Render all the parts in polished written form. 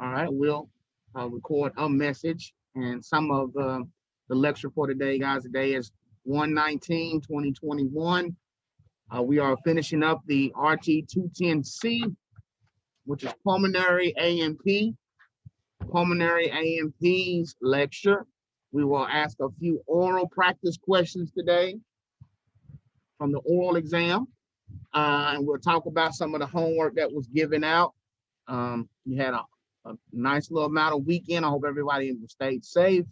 All right, we'll record a message, and some of the lecture for today, guys. Today is 1/19/2021. We are finishing up the RT-210C, which is Pulmonary A&P. Pulmonary A&P's lecture. We will ask a few oral practice questions today from the oral exam, and we'll talk about some of the homework that was given out. You had a nice little amount of weekend. I hope everybody stayed safe.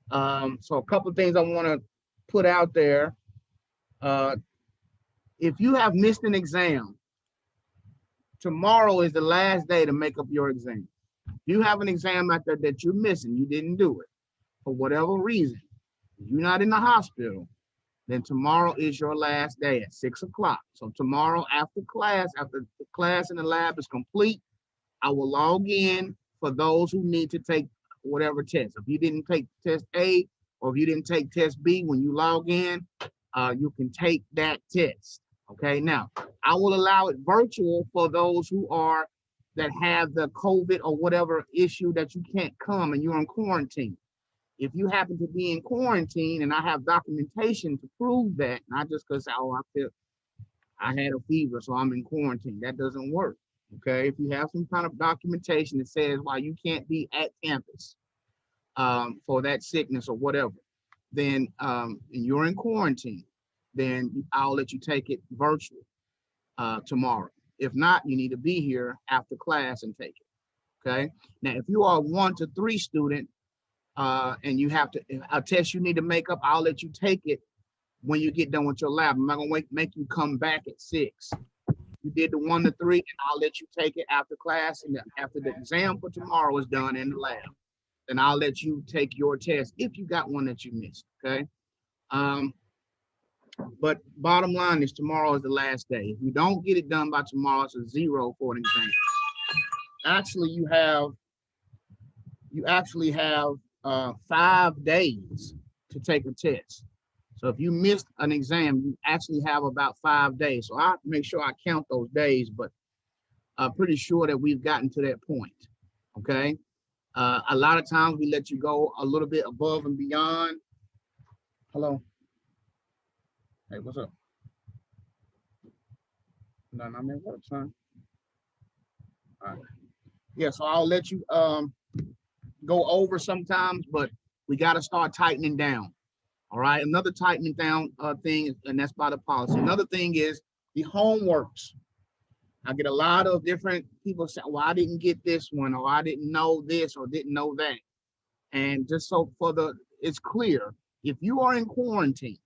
So a couple of things I want to put out there. If you have missed an exam, tomorrow is the last day to make up your exam. If you have an exam out there that you're missing, you didn't do it for whatever reason, you're not in the hospital, then tomorrow is your last day at 6 o'clock. So tomorrow after the class in the lab is complete, I will log in for those who need to take whatever test. If you didn't take test A or if you didn't take test B, when you log in, you can take that test. Okay, now I will allow it virtual for those that have the COVID or whatever issue that you can't come and you're in quarantine. If you happen to be in quarantine and I have documentation to prove that, not just because I had a fever, so I'm in quarantine, that doesn't work. Okay, if you have some kind of documentation that says why you can't be at campus for that sickness or whatever, then and you're in quarantine, then I'll let you take it virtual tomorrow. If not, you need to be here after class and take it. Okay. Now, if you are a 1 to 3 student and you have a test you need to make up, I'll let you take it when you get done with your lab. I'm not gonna make you come back at 6. You did the 1 to 3, and I'll let you take it after class, and after the exam for tomorrow is done in the lab, then I'll let you take your test if you got one that you missed. Okay. But bottom line is tomorrow is the last day. If you don't get it done by tomorrow, it's a 0 for an exam. Actually, you actually have 5 days to take a test. So if you missed an exam, you actually have about 5 days. So I have to make sure I count those days, but I'm pretty sure that we've gotten to that point. Okay. A lot of times we let you go a little bit above and beyond. Hello. Hey, what's up? No, I'm at work, son. All right. Yeah, so I'll let you go over sometimes, but we got to start tightening down. All right. Another tightening down thing, and that's by the policy. Another thing is the homeworks. I get a lot of different people say, well, I didn't get this one, or I didn't know this, or didn't know that. And just so it's clear, if you are in quarantine,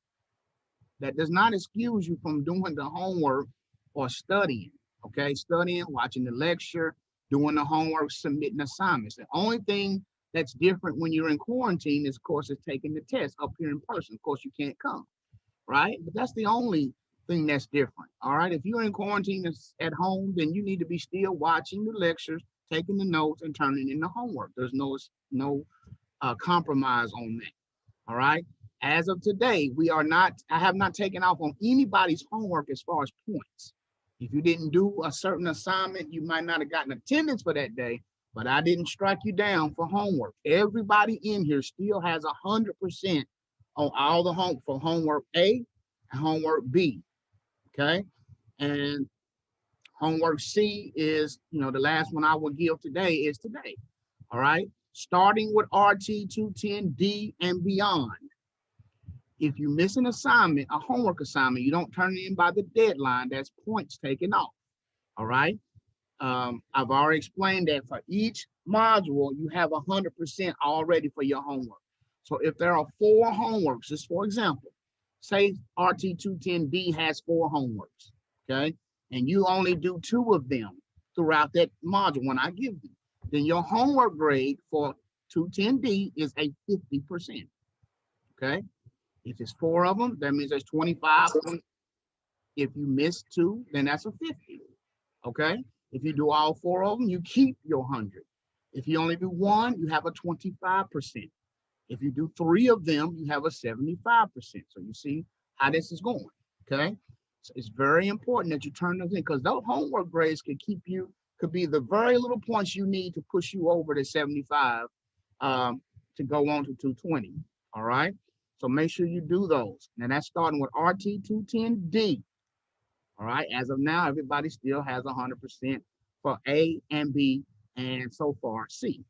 that does not excuse you from doing the homework or studying. Okay. Studying, watching the lecture, doing the homework, submitting assignments. The only thing that's different when you're in quarantine is, of course, is taking the test up here in person. Of course, you can't come, right? But that's the only thing that's different. All right. If you're in quarantine at home, then you need to be still watching the lectures, taking the notes, and turning in the homework. There's no compromise on that. All right. As of today, I have not taken off on anybody's homework as far as points. If you didn't do a certain assignment, you might not have gotten attendance for that day, but I didn't strike you down for homework. Everybody in here still has 100% on all the for homework A and homework B. Okay. And homework C is, the last one I will give today is today. All right. Starting with RT-210D and beyond. If you miss an assignment, a homework assignment, you don't turn it in by the deadline, that's points taken off. All right. I've already explained that for each module, you have 100% already for your homework. So if there are 4 homeworks, just for example, say RT-210D has 4 homeworks, okay? And you only do 2 of them throughout that module when I give them, then your homework grade for 210D is a 50%, okay? If it's 4 of them, that means there's 25. If you miss 2, then that's a 50, okay? If you do all 4 of them, you keep your 100. If you only do 1, you have a 25%. If you do 3 of them, you have a 75%. So you see how this is going, okay? So it's very important that you turn those in, because those homework grades can keep you could be the very little points you need to push you over to 75 to go on to 220. All right. So make sure you do those. Now that's starting with RT 210D. All right. As of now, everybody still has 100% for A and B and so far C.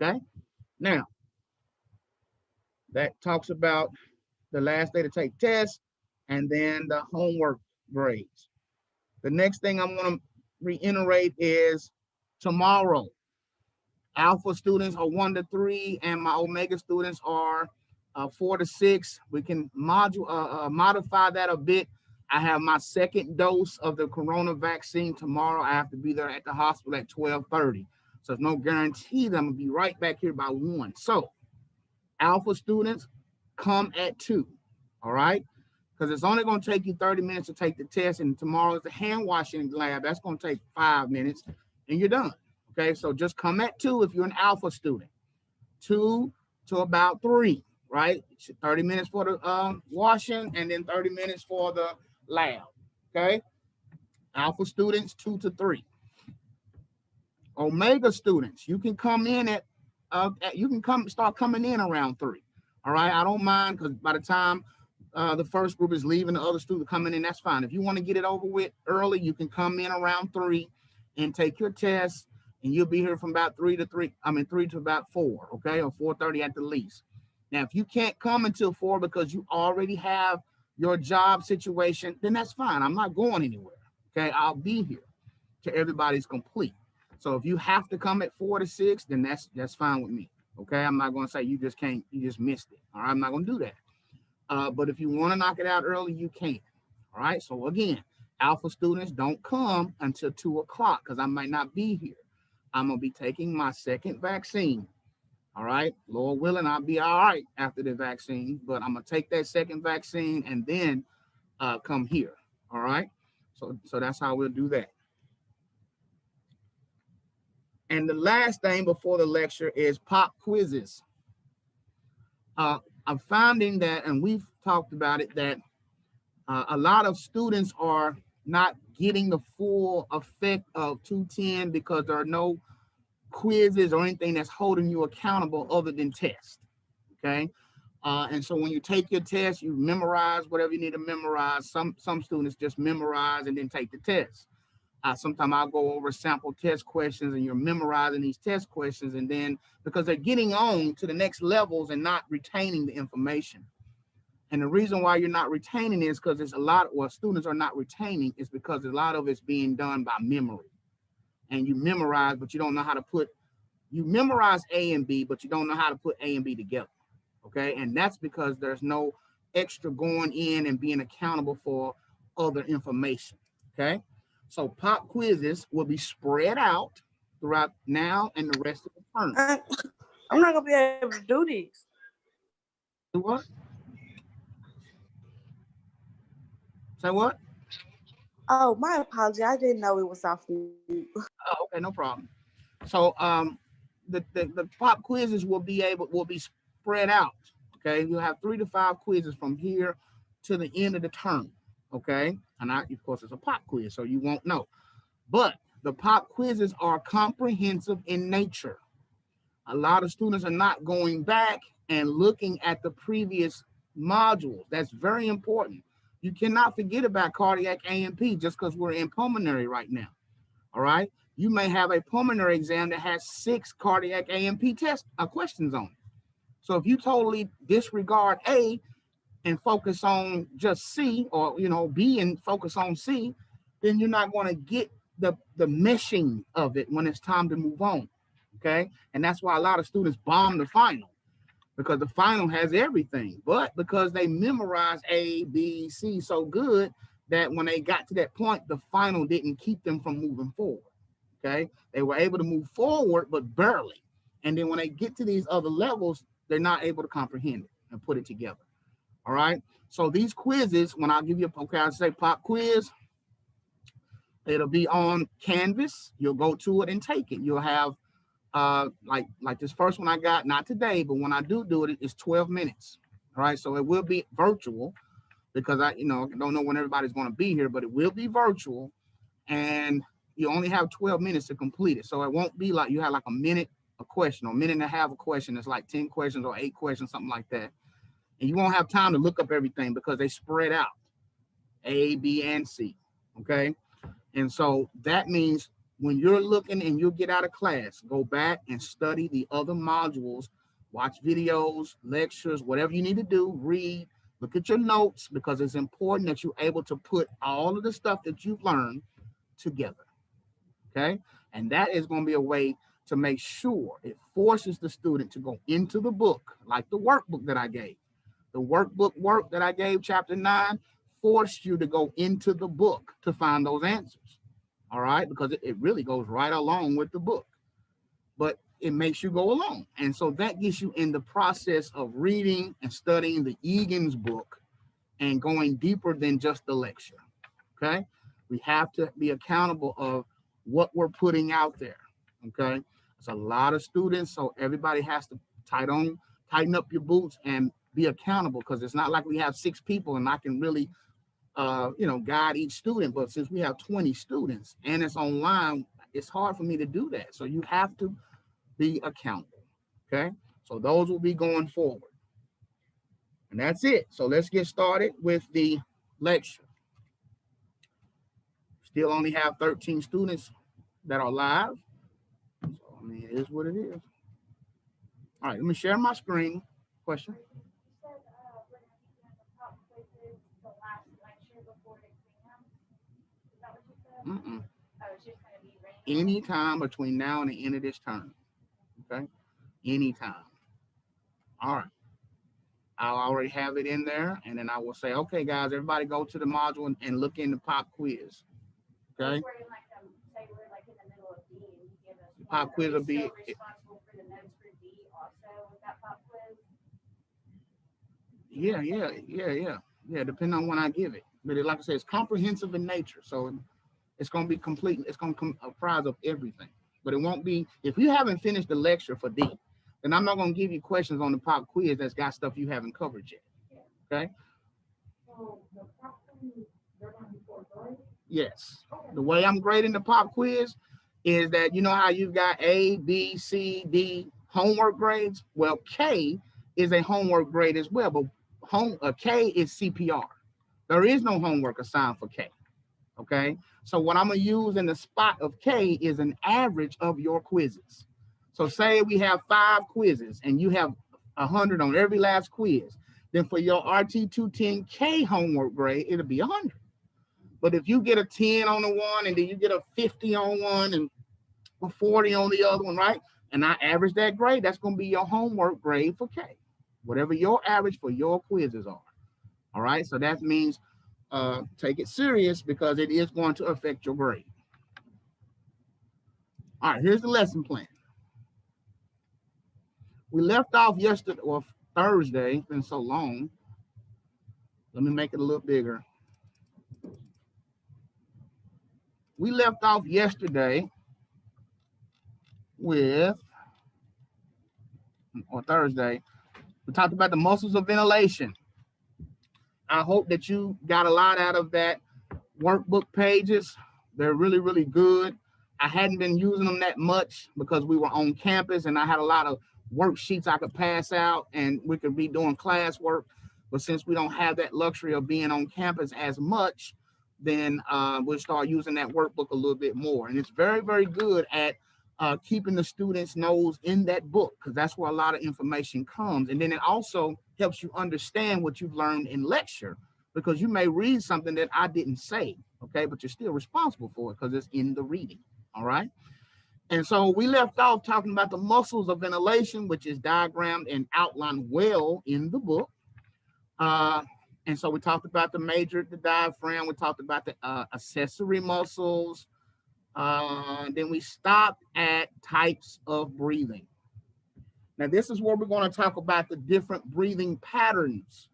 Okay. Now that talks about the last day to take tests and then the homework grades. The next thing I'm going to reiterate is tomorrow. Alpha students are 1 to 3, and my Omega students are 4 to 6. We can modify that a bit. I have my second dose of the corona vaccine tomorrow. I have to be there at the hospital at 12:30. So there's no guarantee that I'm going to be right back here by 1. So Alpha students, come at 2. All right? Because it's only going to take you 30 minutes to take the test, and tomorrow is the hand washing lab. That's going to take 5 minutes, and you're done. Okay, so just come at 2 if you're an Alpha student. 2 to about 3, right? 30 minutes for the washing, and then 30 minutes for the lab. Okay, Alpha students 2 to 3. Omega students, you can come in at start coming in around 3. All right, I don't mind, because by the time the first group is leaving, the other student coming in, that's fine. If you want to get it over with early, you can come in around 3 and take your test, and you'll be here from about 3 to about 4, okay, or 4:30 at the least. Now, if you can't come until 4 because you already have your job situation, then that's fine. I'm not going anywhere. Okay, I'll be here till everybody's complete. So if you have to come at 4 to 6, then that's fine with me. Okay, I'm not going to say you just can't, you just missed it. All right, I'm not going to do that. But if you want to knock it out early, you can. All right, so again, Alpha students, don't come until 2 o'clock because I might not be here. I'm going to be taking my second vaccine. All right, Lord willing, I'll be all right after the vaccine, but I'm going to take that second vaccine and then come here. All right, so that's how we'll do that. And the last thing before the lecture is pop quizzes. I'm finding that, and we've talked about it, that a lot of students are not getting the full effect of 210 because there are no quizzes or anything that's holding you accountable other than tests. Okay. And so when you take your test, you memorize whatever you need to memorize. Some students just memorize and then take the test. Sometimes I'll go over sample test questions and you're memorizing these test questions, and then because they're getting on to the next levels and not retaining the information. And the reason why you're not retaining is because there's a lot, well, students are not retaining is because a lot of it's being done by memory. And you memorize, but you don't know how to you memorize A and B, but you don't know how to put A and B together. Okay. And that's because there's no extra going in and being accountable for other information. Okay. So pop quizzes will be spread out throughout now and the rest of the term. I'm not going to be able to do these. Do what? Say what? Oh, my apology. I didn't know it was off mute. Oh, okay, no problem. So the pop quizzes will be spread out. Okay, you'll have 3 to 5 quizzes from here to the end of the term. Okay, and of course it's a pop quiz, so you won't know. But the pop quizzes are comprehensive in nature. A lot of students are not going back and looking at the previous modules. That's very important. You cannot forget about cardiac A&P just because we're in pulmonary right now. All right. You may have a pulmonary exam that has 6 cardiac A&P test questions on it. So if you totally disregard A and focus on just C, or B and focus on C, then you're not going to get the meshing of it when it's time to move on. Okay. And that's why a lot of students bomb the final, because the final has everything, but because they memorize A, B, C so good that when they got to that point, the final didn't keep them from moving forward. Okay. They were able to move forward, but barely. And then when they get to these other levels, they're not able to comprehend it and put it together. All right. So these quizzes, when I give you, I say pop quiz, it'll be on Canvas. You'll go to it and take it. You'll have like this first one I got, not today, but when I do it, it's 12 minutes. All right. So it will be virtual because I don't know when everybody's going to be here, but it will be virtual. And you only have 12 minutes to complete it. So it won't be like you have like a minute a question or a minute and a half a question. It's like 10 questions or 8 questions, something like that. And you won't have time to look up everything because they spread out A, B, and C. Okay. And so that means when you're looking and you get out of class, go back and study the other modules, watch videos, lectures, whatever you need to do, read, look at your notes, because it's important that you're able to put all of the stuff that you've learned together. Okay. And that is going to be a way to make sure it forces the student to go into the book, like the workbook that I gave. The workbook work that I gave, chapter 9, forced you to go into the book to find those answers. All right, because it really goes right along with the book, but it makes you go along. And so that gets you in the process of reading and studying the Egan's book and going deeper than just the lecture. Okay, we have to be accountable of what we're putting out there. Okay, it's a lot of students, so everybody has to tighten up your boots and be accountable, because it's not like we have 6 people and I can really guide each student. But since we have 20 students and it's online, it's hard for me to do that. So you have to be accountable. Okay, so those will be going forward. And that's it. So let's get started with the lecture. Still only have 13 students that are live. So, I mean, it is what it is. All right, let me share my screen. Question? Mm-mm. Anytime between now and the end of this term. Okay? Anytime. All right. I'll already have it in there, and then I will say, okay, guys, everybody go to the module and look in the pop quiz. Okay? The pop quiz will be responsible for the notes for D also with that pop quiz. Yeah, depending on when I give it. But like I said, it's comprehensive in nature. So it's going to be complete. It's going to comprise of everything. But it won't be, if you haven't finished the lecture for D, then I'm not going to give you questions on the pop quiz that's got stuff you haven't covered yet. Okay? So the pop quiz, they're going to be for grade? Yes. The way I'm grading the pop quiz is that, you know how you've got A, B, C, D homework grades? Well, K is a homework grade as well, but K is CPR. There is no homework assigned for K. Okay, so what I'm going to use in the spot of K is an average of your quizzes. So say we have 5 quizzes and you have 100 on every last quiz. Then for your RT210K homework grade, it'll be 100. But if you get a 10 on the one and then you get a 50 on one and a 40 on the other one, right? And I average that grade, that's going to be your homework grade for K. Whatever your average for your quizzes are. All right, so that means take it serious, because it is going to affect your grade. All right, here's the lesson plan. We left off yesterday or Thursday. It's been so long. Let me make it a little bigger. We left off yesterday with, or Thursday, we talked about the muscles of ventilation. I hope that you got a lot out of that workbook pages. They're really, really good. I hadn't been using them that much because we were on campus and I had a lot of worksheets I could pass out and we could be doing classwork. But since we don't have that luxury of being on campus as much, then we'll start using that workbook a little bit more. And it's very, very good at keeping the students' nose in that book, because that's where a lot of information comes. And then it also helps you understand what you've learned in lecture, because you may read something that I didn't say, okay, but you're still responsible for it because it's in the reading, all right? And so we left off talking about the muscles of ventilation, which is diagrammed and outlined well in the book. And so we talked about the diaphragm, we talked about the accessory muscles. Then we stopped at types of breathing. Now, this is where we're going to talk about the different breathing patterns.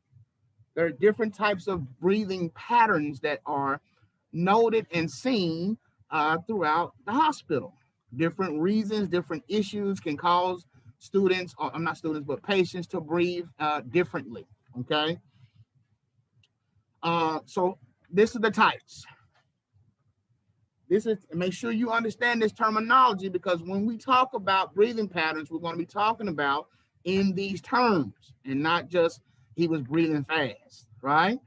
There are different types of breathing patterns that are noted and seen throughout the hospital. Different reasons, different issues can cause students, or not students, but patients to breathe differently, okay? So this is the types. This is, make sure you understand this terminology, because when we talk about breathing patterns, we're going to be talking about in these terms and not just he was breathing fast, right?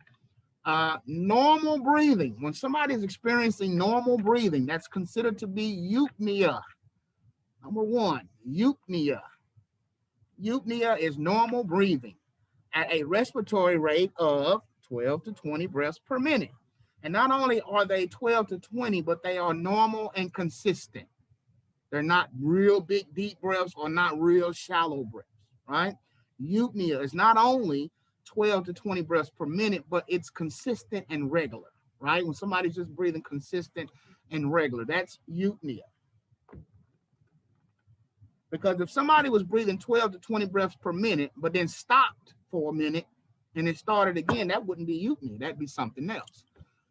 Normal breathing. When somebody is experiencing normal breathing, that's considered to be eupnea. Number one, eupnea. Eupnea is normal breathing at a respiratory rate of 12 to 20 breaths per minute. And not only are they 12 to 20, but they are normal and consistent. They're not real big, deep breaths or not real shallow breaths, right? Eupnea is not only 12 to 20 breaths per minute, but it's consistent and regular, right? When somebody's just breathing consistent and regular, that's eupnea. Because if somebody was breathing 12 to 20 breaths per minute, but then stopped for a minute and it started again, that wouldn't be eupnea. That'd be something else.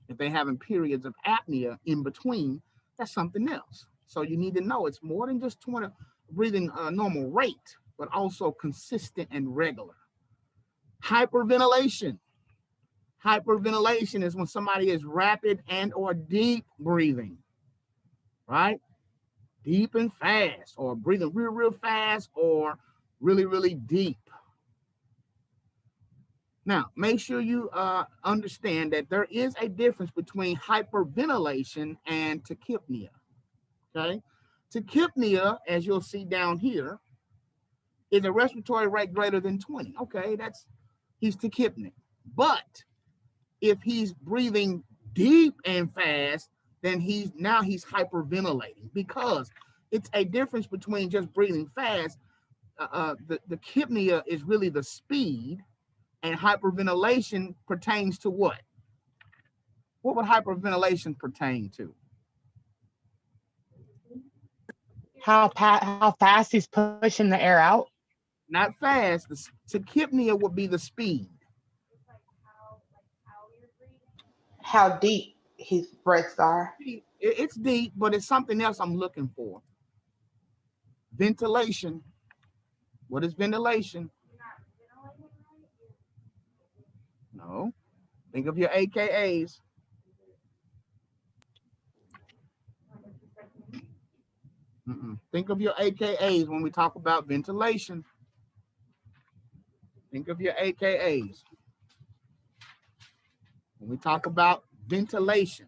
If they're having periods of apnea in between, that's something else. So you need to know it's more than just 20 breathing a normal rate, but also consistent and regular. Hyperventilation. Hyperventilation is when somebody is rapid and or deep breathing, right? Deep and fast, or breathing real, real fast, or really, really deep. Now, make sure you understand that there is a difference between hyperventilation and tachypnea, okay? Tachypnea, as you'll see down here, is a respiratory rate greater than 20. Okay, he's tachypnic. But if he's breathing deep and fast, then he's hyperventilating, because it's a difference between just breathing fast. The tachypnea is really the speed, and hyperventilation pertains to what? What would hyperventilation pertain to? How fast he's pushing the air out? Not fast. The tachypnea would be the speed. How deep his breaths are. It's deep, but it's something else I'm looking for. Ventilation. What is ventilation? No. Think of your AKAs. Think of your AKAs when we talk about ventilation. Think of your AKAs. When we talk about ventilation,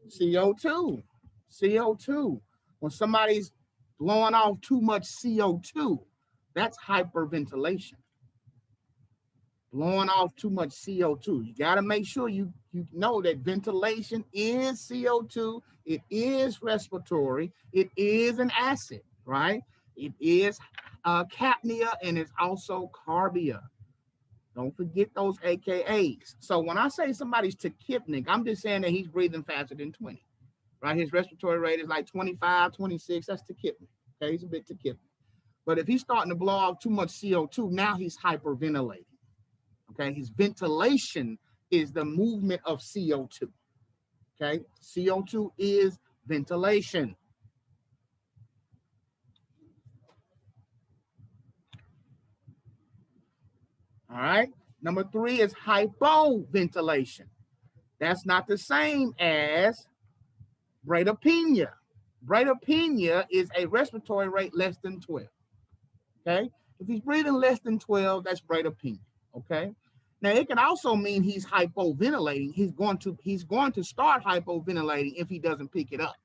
CO2. CO2. When somebody's blowing off too much CO2, that's hyperventilation. Blowing off too much CO2. You got to make sure you know that ventilation is CO2. It is respiratory. It is an acid, right? It is capnia, and it's also carbia. Don't forget those AKAs. So when I say somebody's tachypnic, I'm just saying that he's breathing faster than 20, right? His respiratory rate is like 25, 26. That's tachypnic. Okay, he's a bit tachypnic. But if he's starting to blow off too much CO2, now he's hyperventilating. Okay, his ventilation is the movement of CO2. Okay, CO2 is ventilation. All right, number 3 is hypoventilation. That's not the same as bradypnea. Bradypnea is a respiratory rate less than 12. Okay, if he's breathing less than 12, that's bradypnea. Okay, now it can also mean he's hypoventilating. He's going to start hypoventilating if he doesn't pick it up.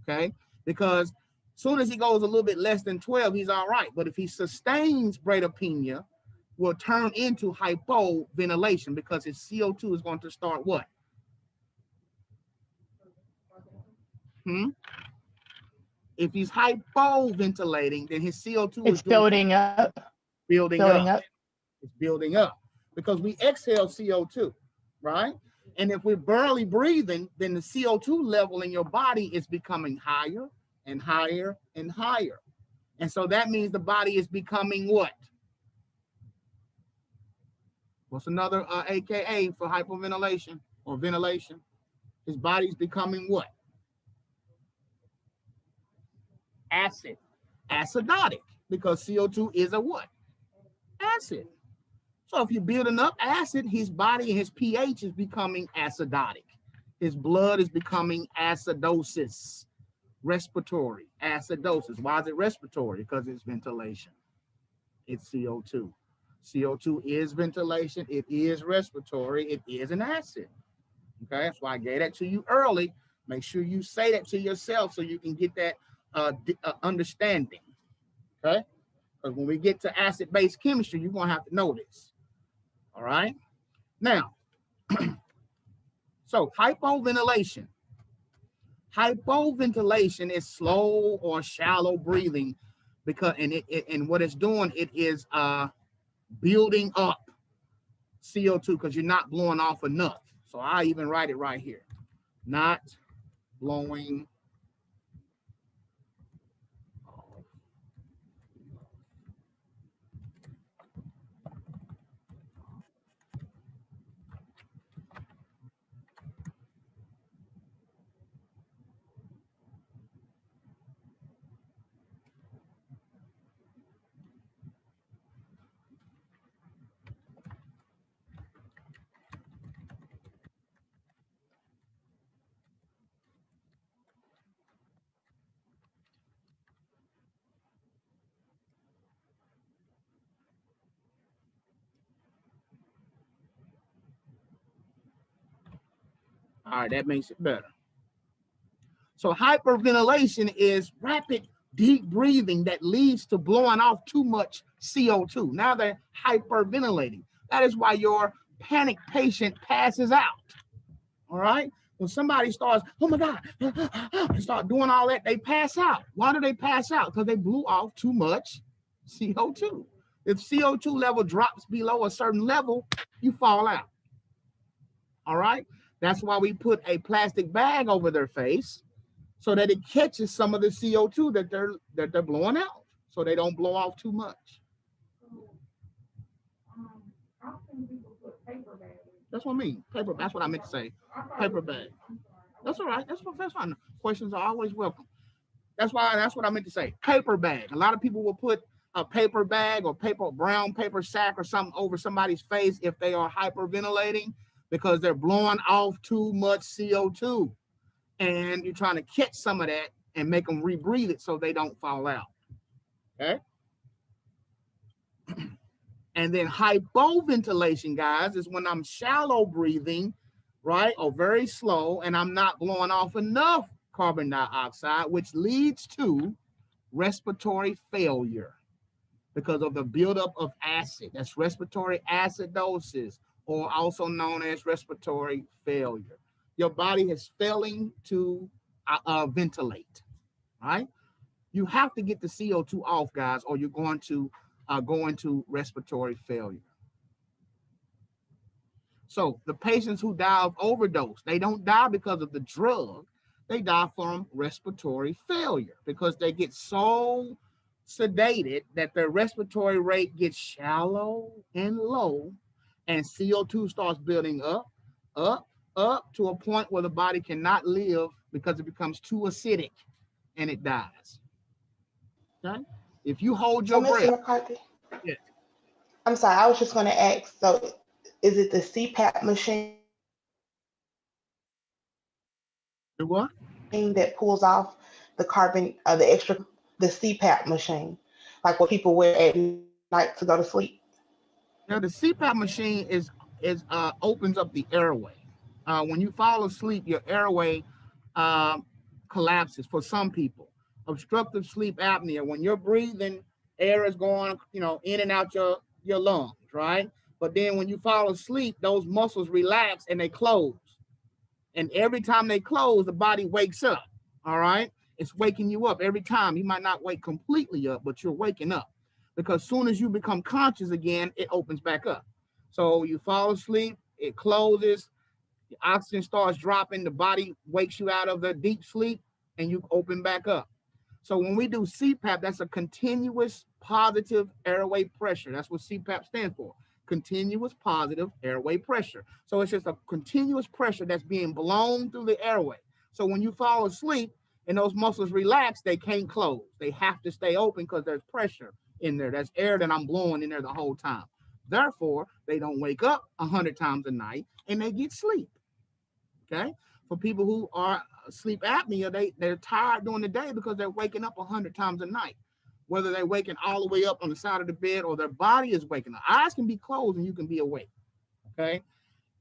Okay, because as soon as he goes a little bit less than 12, he's all right. But if he sustains bradypnea, will turn into hypoventilation, because his CO2 is going to start what? If he's hypoventilating, then his CO2 is building up. It's building up because we exhale CO2, right? And if we're barely breathing, then the CO2 level in your body is becoming higher and higher and higher. And so that means the body is becoming what? What's another AKA for hypoventilation or ventilation? His body's becoming what? Acid. Acidotic, because CO2 is a what? Acid. So if you're building up acid, his body and his pH is becoming acidotic. His blood is becoming acidosis. Respiratory acidosis. Why is it respiratory? Because it's ventilation. It's CO2. CO2 is ventilation. It is respiratory. It is an acid. Okay, that's why I gave that to you early. Make sure you say that to yourself so you can get that understanding. Okay, because when we get to acid-base chemistry, you're gonna have to know this. All right. Now, so hypoventilation. Hypoventilation is slow or shallow breathing because and what it's doing, it is building up CO2 because you're not blowing off enough. So I even write it right here. Not blowing off. All right, that makes it better. So hyperventilation is rapid, deep breathing that leads to blowing off too much CO2. Now they're hyperventilating. That is why your panic patient passes out. All right. When somebody starts, oh my God, and start doing all that, they pass out. Why do they pass out? Because they blew off too much CO2. If CO2 level drops below a certain level, you fall out. All right. That's why we put a plastic bag over their face so that it catches some of the CO2 that they're blowing out, so they don't blow off too much. That's what I mean. Paper. That's what I meant to say. Paper bag. That's all right. That's fine. Questions are always welcome. That's what I meant to say. Paper bag. A lot of people will put a paper bag or brown paper sack or something over somebody's face if they are hyperventilating because they're blowing off too much CO2. And you're trying to catch some of that and make them rebreathe it so they don't fall out. Okay. And then hypoventilation, guys, is when I'm shallow breathing, right, or very slow, and I'm not blowing off enough carbon dioxide, which leads to respiratory failure because of the buildup of acid. That's respiratory acidosis, or also known as respiratory failure. Your body is failing to ventilate, right? You have to get the CO2 off, guys, or you're going to go into respiratory failure. So the patients who die of overdose, they don't die because of the drug. They die from respiratory failure because they get so sedated that their respiratory rate gets shallow and low, and CO2 starts building up to a point where the body cannot live because it becomes too acidic and it dies. Okay? If you hold your breath. McCarthy, Yes. I'm sorry, I was just going to ask, so is it the CPAP machine The what? that pulls off the carbon, the extra, the CPAP machine, like what people wear at night to go to sleep? Now the CPAP machine opens up the airway. When you fall asleep, your airway collapses for some people. Obstructive sleep apnea, when you're breathing, air is going, in and out your lungs, right? But then when you fall asleep, those muscles relax and they close. And every time they close, the body wakes up. All right. It's waking you up every time. You might not wake completely up, but you're waking up because as soon as you become conscious again, it opens back up. So you fall asleep, it closes, the oxygen starts dropping, the body wakes you out of the deep sleep, and you open back up. So when we do CPAP, that's a continuous positive airway pressure. That's what CPAP stands for. Continuous positive airway pressure. So it's just a continuous pressure that's being blown through the airway. So when you fall asleep and those muscles relax, they can't close. They have to stay open because there's pressure in there. There's air that I'm blowing in there the whole time. Therefore, they don't wake up 100 times a night and they get sleep. Okay. for people who are sleep apnea, they're tired during the day because they're waking up 100 times a night, whether they're waking all the way up on the side of the bed or their body is waking up. Eyes can be closed and you can be awake, okay?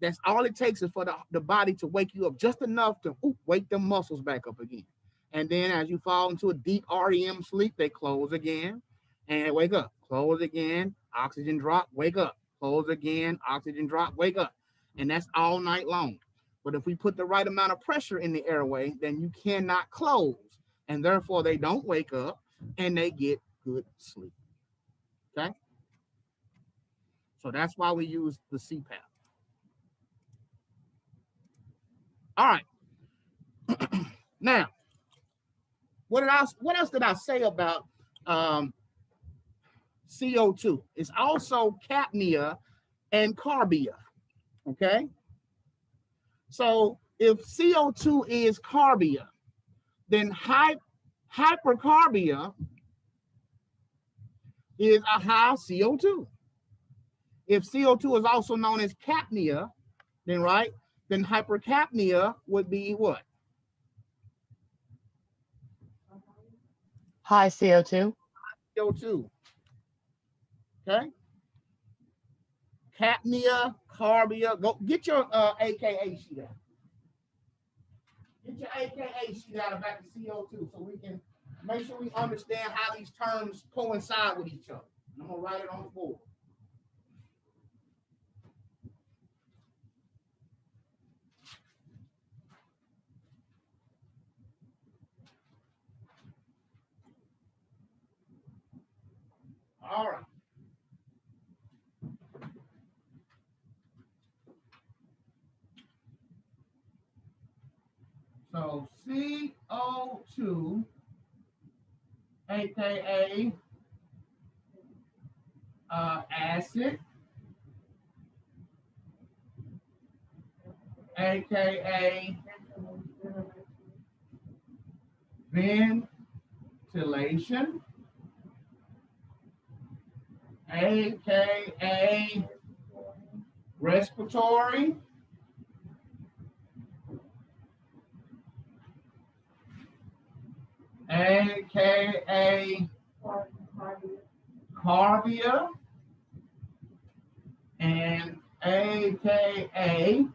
That's all it takes is for the body to wake you up just enough to wake them muscles back up again. And then as you fall into a deep REM sleep, they close again and wake up, close again, oxygen drop, wake up, close again, oxygen drop, wake up. And that's all night long. But if we put the right amount of pressure in the airway, then you cannot close. And therefore they don't wake up and they get good sleep. Okay? So that's why we use the CPAP. All right. Now, what else did I say about CO2? It's also capnia and carbia. Okay. So if CO2 is carbia, then hypercarbia is a high CO2. If CO2 is also known as capnia, then hypercapnia would be what? High CO2. CO2. Okay. Capnia, carbia. Go get your AKA sheet out. Get your AKA sheet out about the CO2 so we can make sure we understand how these terms coincide with each other. And I'm gonna write it on the board. All right. So CO2, aka acid, aka ventilation, aka respiratory, aka carbia, and aka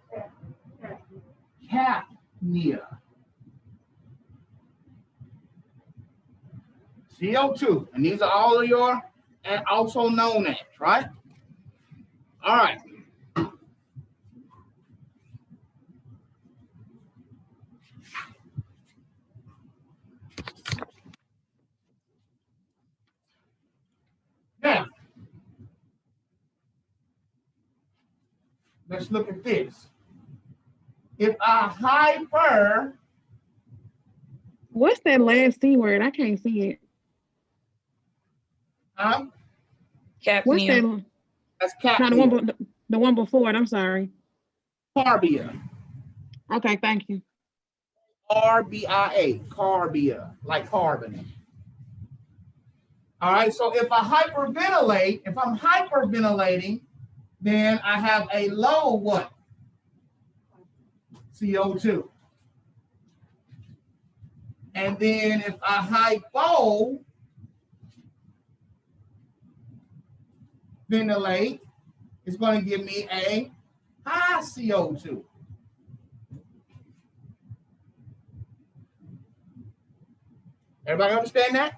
capnia. CO2, and these are all of your also known as, right? All right. Now, let's look at this. If I What's that last C word? I can't see it. What's that? That's capnia. No, the one before it. I'm sorry. Carbia. Okay, thank you. RBIA, carbia, like carbon. All right, so if I'm hyperventilating, then I have a low what? CO2. And then if I hypoventilate, it's going to give me a high CO2. Everybody understand that?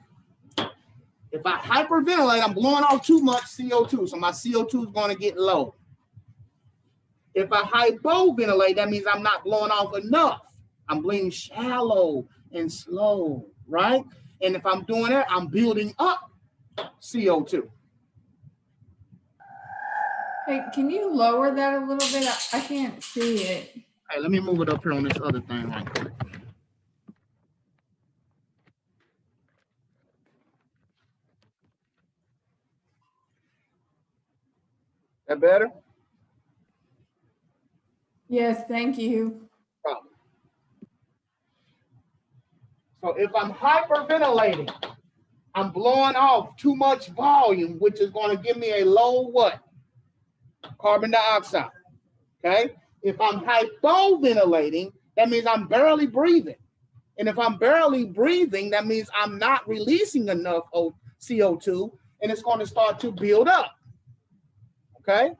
If I hyperventilate, I'm blowing off too much CO2, so my CO2 is going to get low. If I hypoventilate, that means I'm not blowing off enough. I'm bleeding shallow and slow, right? And if I'm doing that, I'm building up CO2. Hey, can you lower that a little bit? I can't see it. Hey, let me move it up here on this other thing right quick. That better? Yes, thank you. Problem. So if I'm hyperventilating, I'm blowing off too much volume, which is going to give me a low what? Carbon dioxide. Okay. If I'm hypoventilating, That means I'm barely breathing. And if I'm barely breathing, that means I'm not releasing enough CO2, and it's going to start to build up. Okay?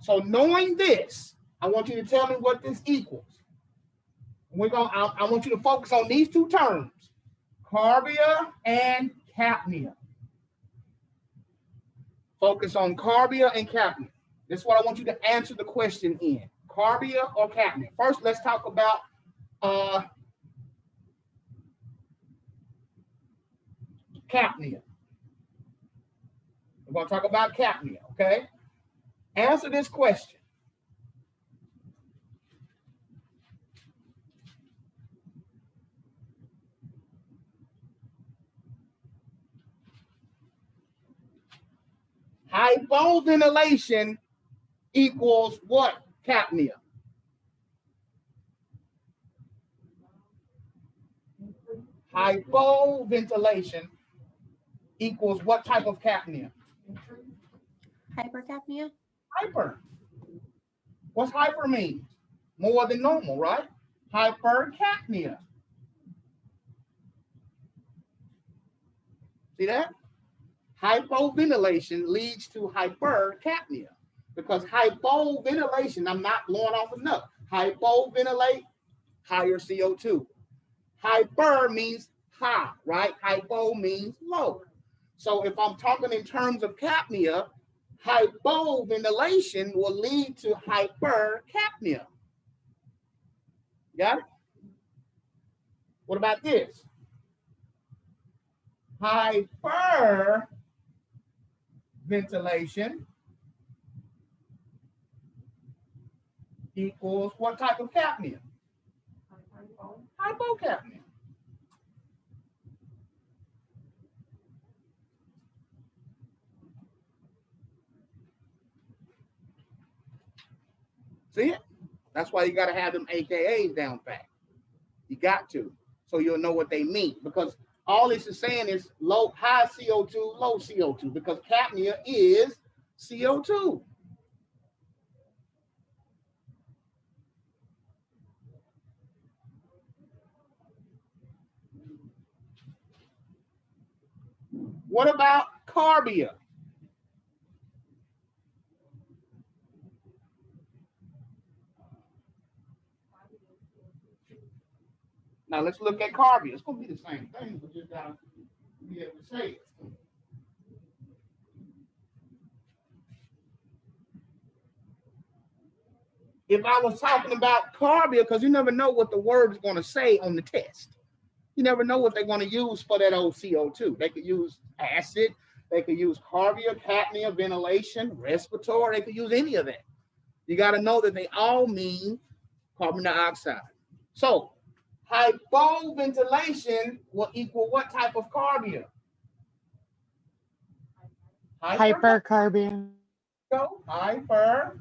So knowing this, I want you to tell me what this equals. I want you to focus on these two terms, carbia and capnia. Focus on carbia and capnia. This is what I want you to answer the question in. Carbia or capnia. First, let's talk about capnia. We're going to talk about capnia, okay? Answer this question. Hypoventilation equals what? Capnia. Hypoventilation equals what type of capnia? Hypercapnia. Hyper. What's hyper mean? More than normal, right? Hypercapnia. See that? Hypoventilation leads to hypercapnia because hypoventilation, I'm not blowing off enough. Hypoventilate, higher CO2. Hyper means high, right? Hypo means low. So if I'm talking in terms of capnia, hypoventilation will lead to hypercapnia. Got it? What about this? Hyperventilation equals what type of capnia? Hypocapnia. See it? That's why you got to have them AKAs down pat. You got to, so you'll know what they mean. Because all this is saying is high CO2, low CO2, because capnia is CO2. What about carbia? Now let's look at carbia. It's going to be the same thing, but just got to be able to say it. If I was talking about carbia, because you never know what the word is going to say on the test. You never know what they're going to use for that old CO2. They could use acid. They could use carbia, capnia, ventilation, respiratory. They could use any of that. You got to know that they all mean carbon dioxide. So hypoventilation will equal what type of carbia? Hypercarbia. So hypercarbia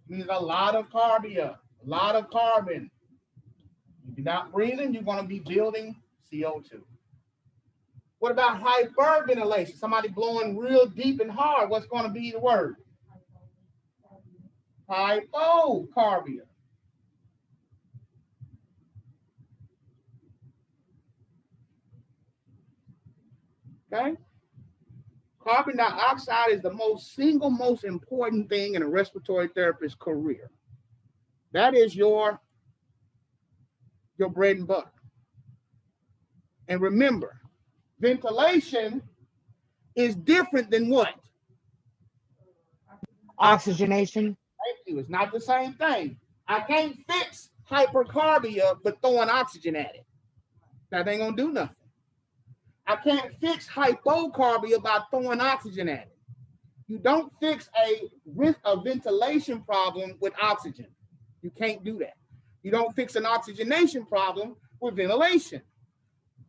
means a lot of carbia, a lot of carbon. If you're not breathing, you're going to be building CO2. What about hyperventilation? Somebody blowing real deep and hard. What's going to be the word? Hypocarbia. Okay? Carbon dioxide is the single most important thing in a respiratory therapist's career. That is your bread and butter. And remember, ventilation is different than what? Oxygenation. Thank you. It's not the same thing. I can't fix hypercarbia but throwing oxygen at it. That ain't gonna do nothing. I can't fix hypocarbia by throwing oxygen at it. You don't fix a ventilation problem with oxygen. You can't do that. You don't fix an oxygenation problem with ventilation.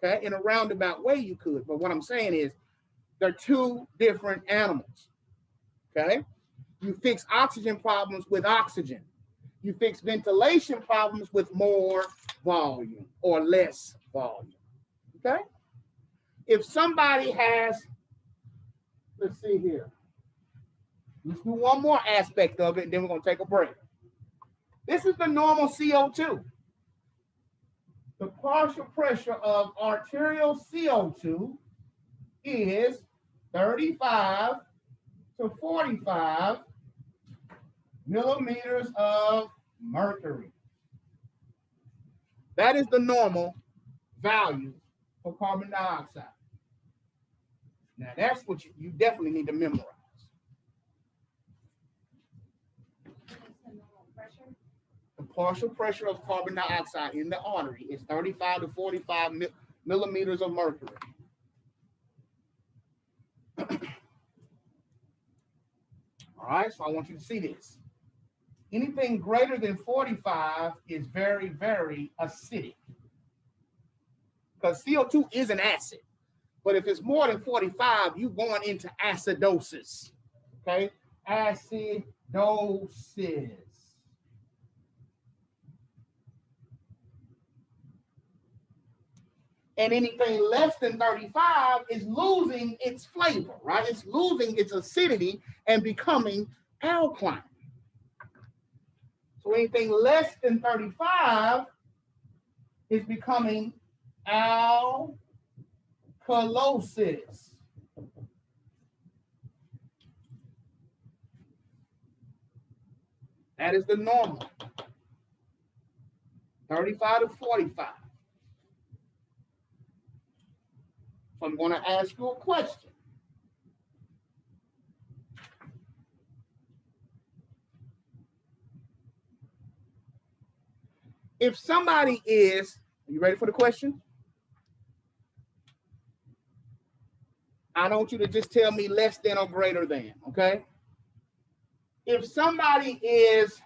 Okay, in a roundabout way you could, but what I'm saying is they're two different animals. Okay, you fix oxygen problems with oxygen. You fix ventilation problems with more volume or less volume. Okay, if somebody has, let's see here. Let's do one more aspect of it, and then we're going to take a break. This is the normal CO2. The partial pressure of arterial CO2 is 35 to 45 millimeters of mercury. That is the normal value for carbon dioxide. Now that's what you definitely need to memorize. The partial pressure of carbon dioxide in the artery is 35 to 45 millimeters of mercury. All right, so I want you to see this. Anything greater than 45 is very, very acidic. Because CO2 is an acid. But if it's more than 45, you're going into acidosis. Okay? Acidosis. And anything less than 35 is losing its flavor, right? It's losing its acidity and becoming alkaline. So anything less than 35 is becoming alkalosis. That is the normal. 35 to 45. So I'm going to ask you a question. If somebody is, are you ready for the question? I don't want you to just tell me less than or greater than, okay? If somebody is,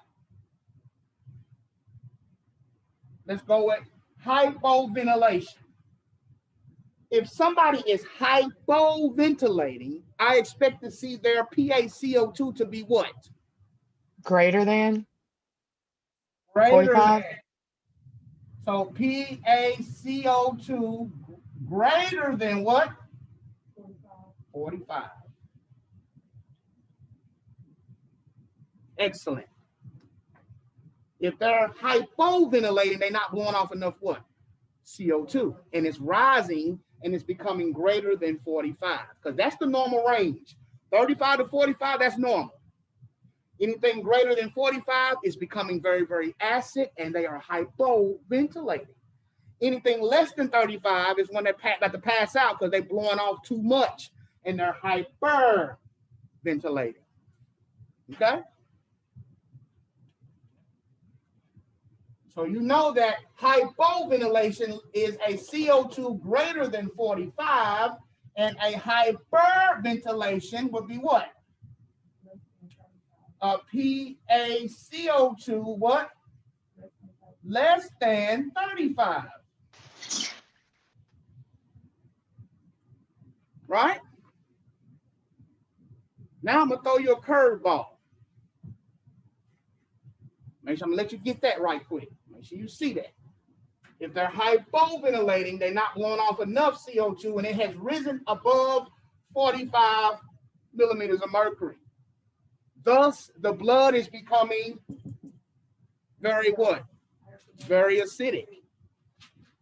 let's go with hypoventilation. If somebody is hypoventilating, I expect to see their PaCO2 to be what? Greater than Greater 45? than. So PaCO2 greater than what? 45. Excellent. If they're hypoventilating, they're not blowing off enough what? CO2. And it's rising and it's becoming greater than 45. Because that's the normal range. 35 to 45, that's normal. Anything greater than 45 is becoming very, very acid and they are hypoventilating. Anything less than 35 is when they're about to pass out because they're blowing off too much and they're hyperventilating. Okay? So you know that hypoventilation is a CO2 greater than 45 and a hyperventilation would be what? A PaCO2 what? Less than 35. Right? Now I'm going to throw you a curveball. Make sure I'm going to let you get that right quick. Make sure you see that. If they're hypoventilating, they're not blowing off enough CO2 and it has risen above 45 millimeters of mercury. Thus, the blood is becoming very what? Very acidic.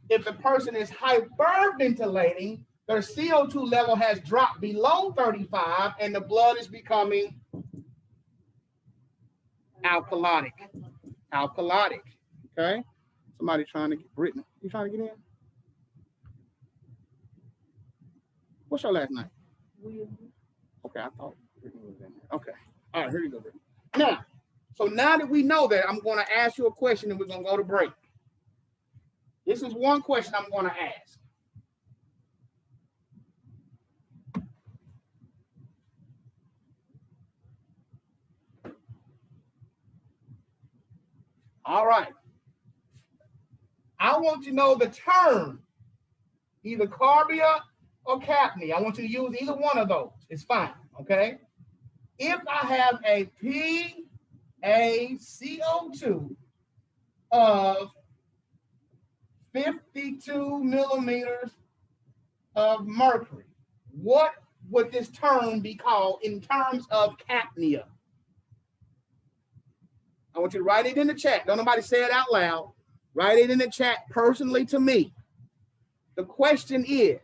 If the person is hyperventilating, their CO2 level has dropped below 35 and the blood is becoming alkalotic. Alkalotic. Okay? Somebody trying to get Brittany. You trying to get in? What's your last name? Okay, I thought Brittany was in there. Okay. All right, here you go, Brittany. Now that we know that, I'm going to ask you a question and we're going to go to break. This is one question I'm going to ask. All right. I want you to know the term, either carbia or capnia. I want you to use either one of those. It's fine, okay? If I have a PaCO2 of 52 millimeters of mercury, what would this term be called in terms of capnia? I want you to write it in the chat. Don't nobody say it out loud. Write it in the chat personally to me. The question is,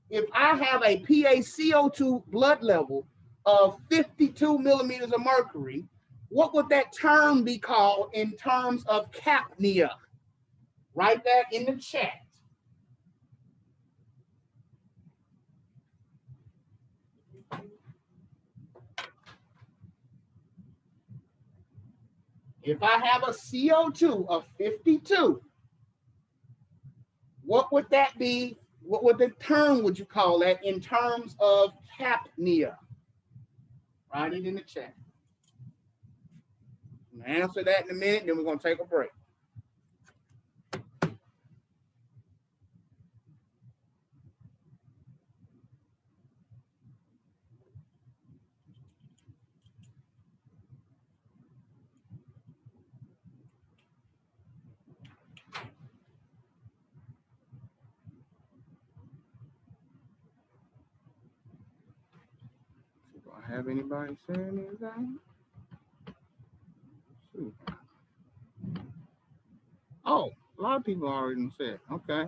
if I have a PaCO2 blood level of 52 millimeters of mercury, what would that term be called in terms of capnia? Write that in the chat. If I have a CO2 of 52, what would that be? What would the term would you call that in terms of capnia? Write it in the chat. I'm gonna answer that in a minute, then we're gonna take a break. Do I have anybody saying anything? Oh, a lot of people already said, okay.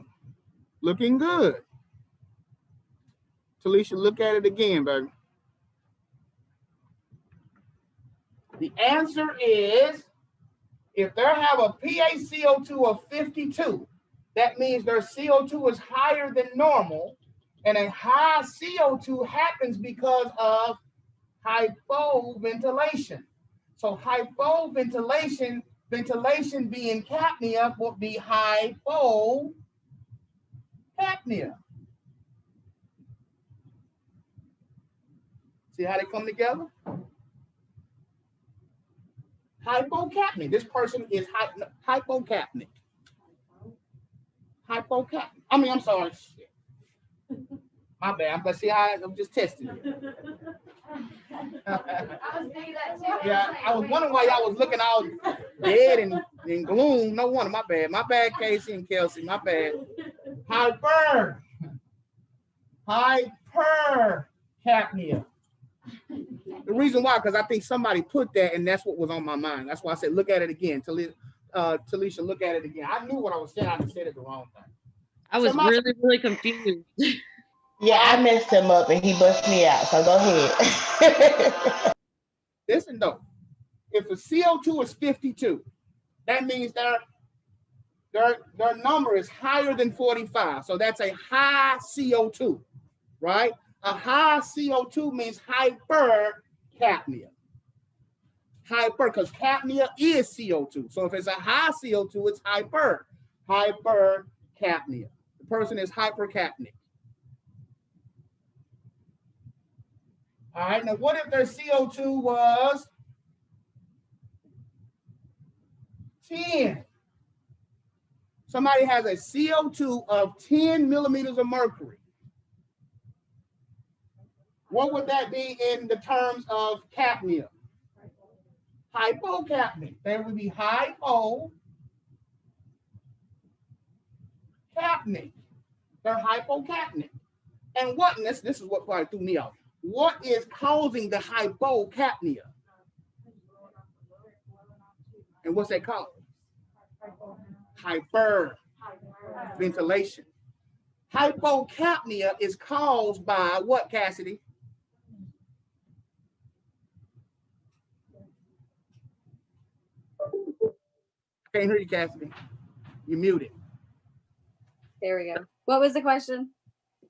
Looking good. Talisha, look at it again, baby. The answer is, if they have a PaCO2 of 52, that means their CO2 is higher than normal, and a high CO2 happens because of hypoventilation. So hypoventilation, ventilation being capnia, would be hypocapnia. See how they come together? Hypocapnia. This person is hypocapnic. Hypocapnic. I mean, I'm sorry. My bad. But see how I'm just testing it. Yeah, I was wondering why y'all was looking all dead and in gloom. No wonder. My bad. My bad, Casey and Kelsey. My bad. Hypercapnia. The reason why, because I think somebody put that, and that's what was on my mind. That's why I said, look at it again. Talisha, look at it again. I knew what I was saying. I just said it the wrong thing. I was really confused. Yeah, I messed him up and he bust me out. So go ahead. Listen though, if the CO2 is 52, that means their number is higher than 45. So that's a high CO2, right? A high CO2 means hypercapnia. Hyper, because capnia is CO2. So if it's a high CO2, it's hypercapnia. The person is hypercapnic. All right, now what if their CO2 was 10? Somebody has a CO2 of 10 millimeters of mercury. What would that be in the terms of capnia? Hypocapnic. There would be hypocapnic. They're hypocapnic. And what, and this is what probably threw me off. What is causing the hypocapnia? And what's that called? Hyperventilation. Hypocapnia is caused by what, Cassidy? Can't hear you, Cassidy. You're muted. There we go. What was the question?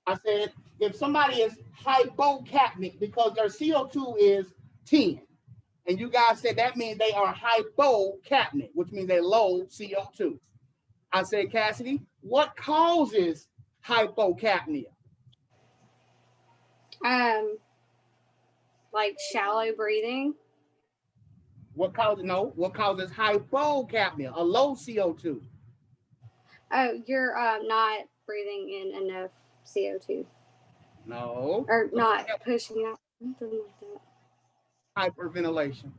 I said, if somebody is hypocapnic because their CO2 is 10, and you guys said that means they are hypocapnic, which means they low CO2. I said, Cassidy, what causes hypocapnia? Like shallow breathing. What causes hypocapnia, a low CO2? Oh, you're not breathing in enough CO2. No. Or not pushing out. Something like that. Hyperventilation.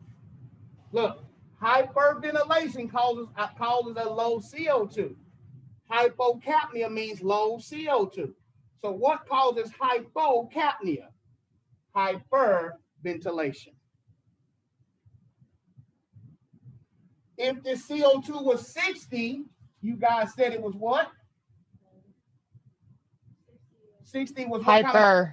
Look, hyperventilation causes a low CO2. Hypocapnia means low CO2. So what causes hypocapnia? Hyperventilation. If the CO2 was 60, you guys said it was what? 60 was what kind of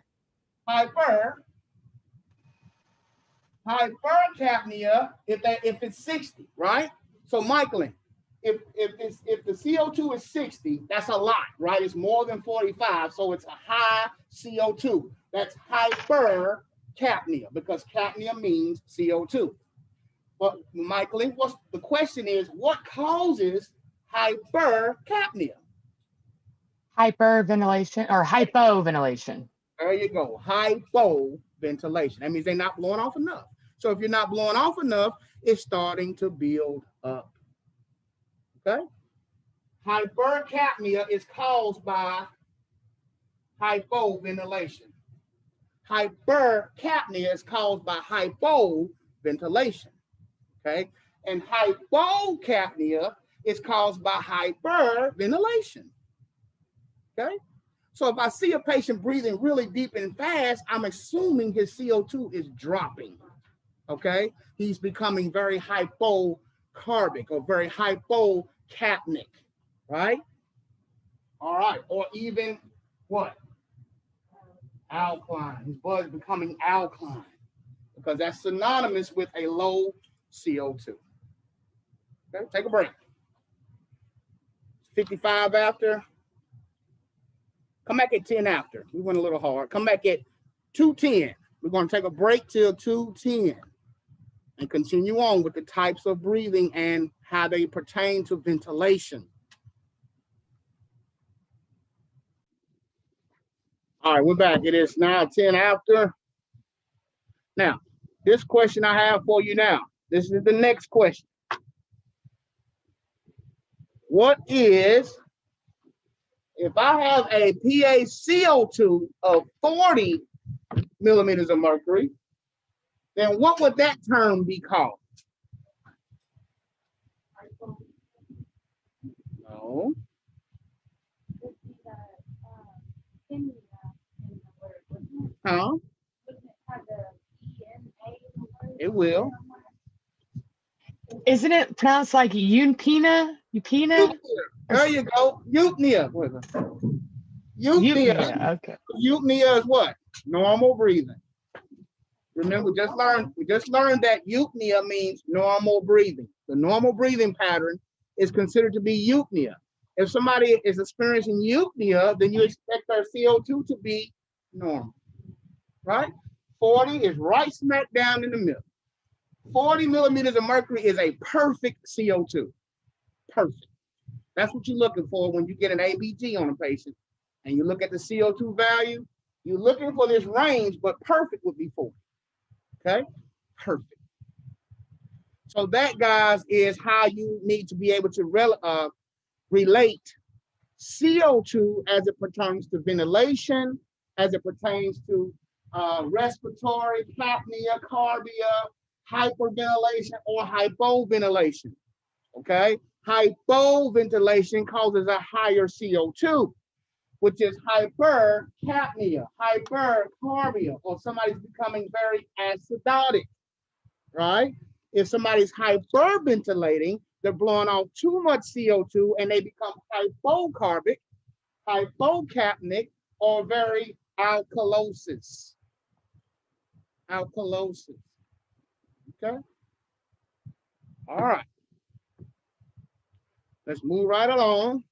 hypercapnia if it's 60, right? So Michaelin, if the CO2 is 60, that's a lot, right? It's more than 45, so it's a high CO2. That's hypercapnia because capnia means CO2. But Michaelin, the question is, what causes hypercapnia? Hyperventilation or hypoventilation. There you go, hypoventilation. That means they're not blowing off enough. So if you're not blowing off enough, it's starting to build up. Okay? Hypercapnia is caused by hypoventilation. Hypercapnia is caused by hypoventilation. Okay? And hypocapnia is caused by hyperventilation. Okay? So if I see a patient breathing really deep and fast, I'm assuming his CO2 is dropping. Okay? He's becoming very hypocarbic or very hypocapnic, right? All right. Or even what? Alkaline. His blood is becoming alkaline because that's synonymous with a low CO2. Okay, take a break. 55 after. Come back at 10 after. We went a little hard. Come back at 2:10. We're going to take a break till 2:10 and continue on with the types of breathing and how they pertain to ventilation. All right, we're back. It is now 10 after. Now, this question I have for you now. This is the next question. What is, if I have a PaCO2 of 40 millimeters of mercury, then what would that term be called? No. Huh? It will. Isn't it pronounced like Eupina? Eupina? There you go. Eupnea. Eupnea. Okay. Eupnea is what? Normal breathing. Remember, we just learned that eupnea means normal breathing. The normal breathing pattern is considered to be eupnea. If somebody is experiencing eupnea, then you expect their CO2 to be normal, right? 40 is right smack down in the middle. 40 millimeters of mercury is a perfect CO2. Perfect. That's what you're looking for when you get an ABG on a patient and you look at the CO2 value. You're looking for this range, but perfect would be 40. Okay, perfect. So that, guys, is how you need to be able to relate CO2 as it pertains to ventilation, as it pertains to respiratory, capnia, carbia, hyperventilation, or hypoventilation. Okay, hypoventilation causes a higher CO2, which is hypercapnia, hypercarbia, or somebody's becoming very acidotic, right? If somebody's hyperventilating, they're blowing off too much CO2 and they become hypocarbic, hypocapnic, or very alkalosis. Alkalosis. Okay? All right. Let's move right along.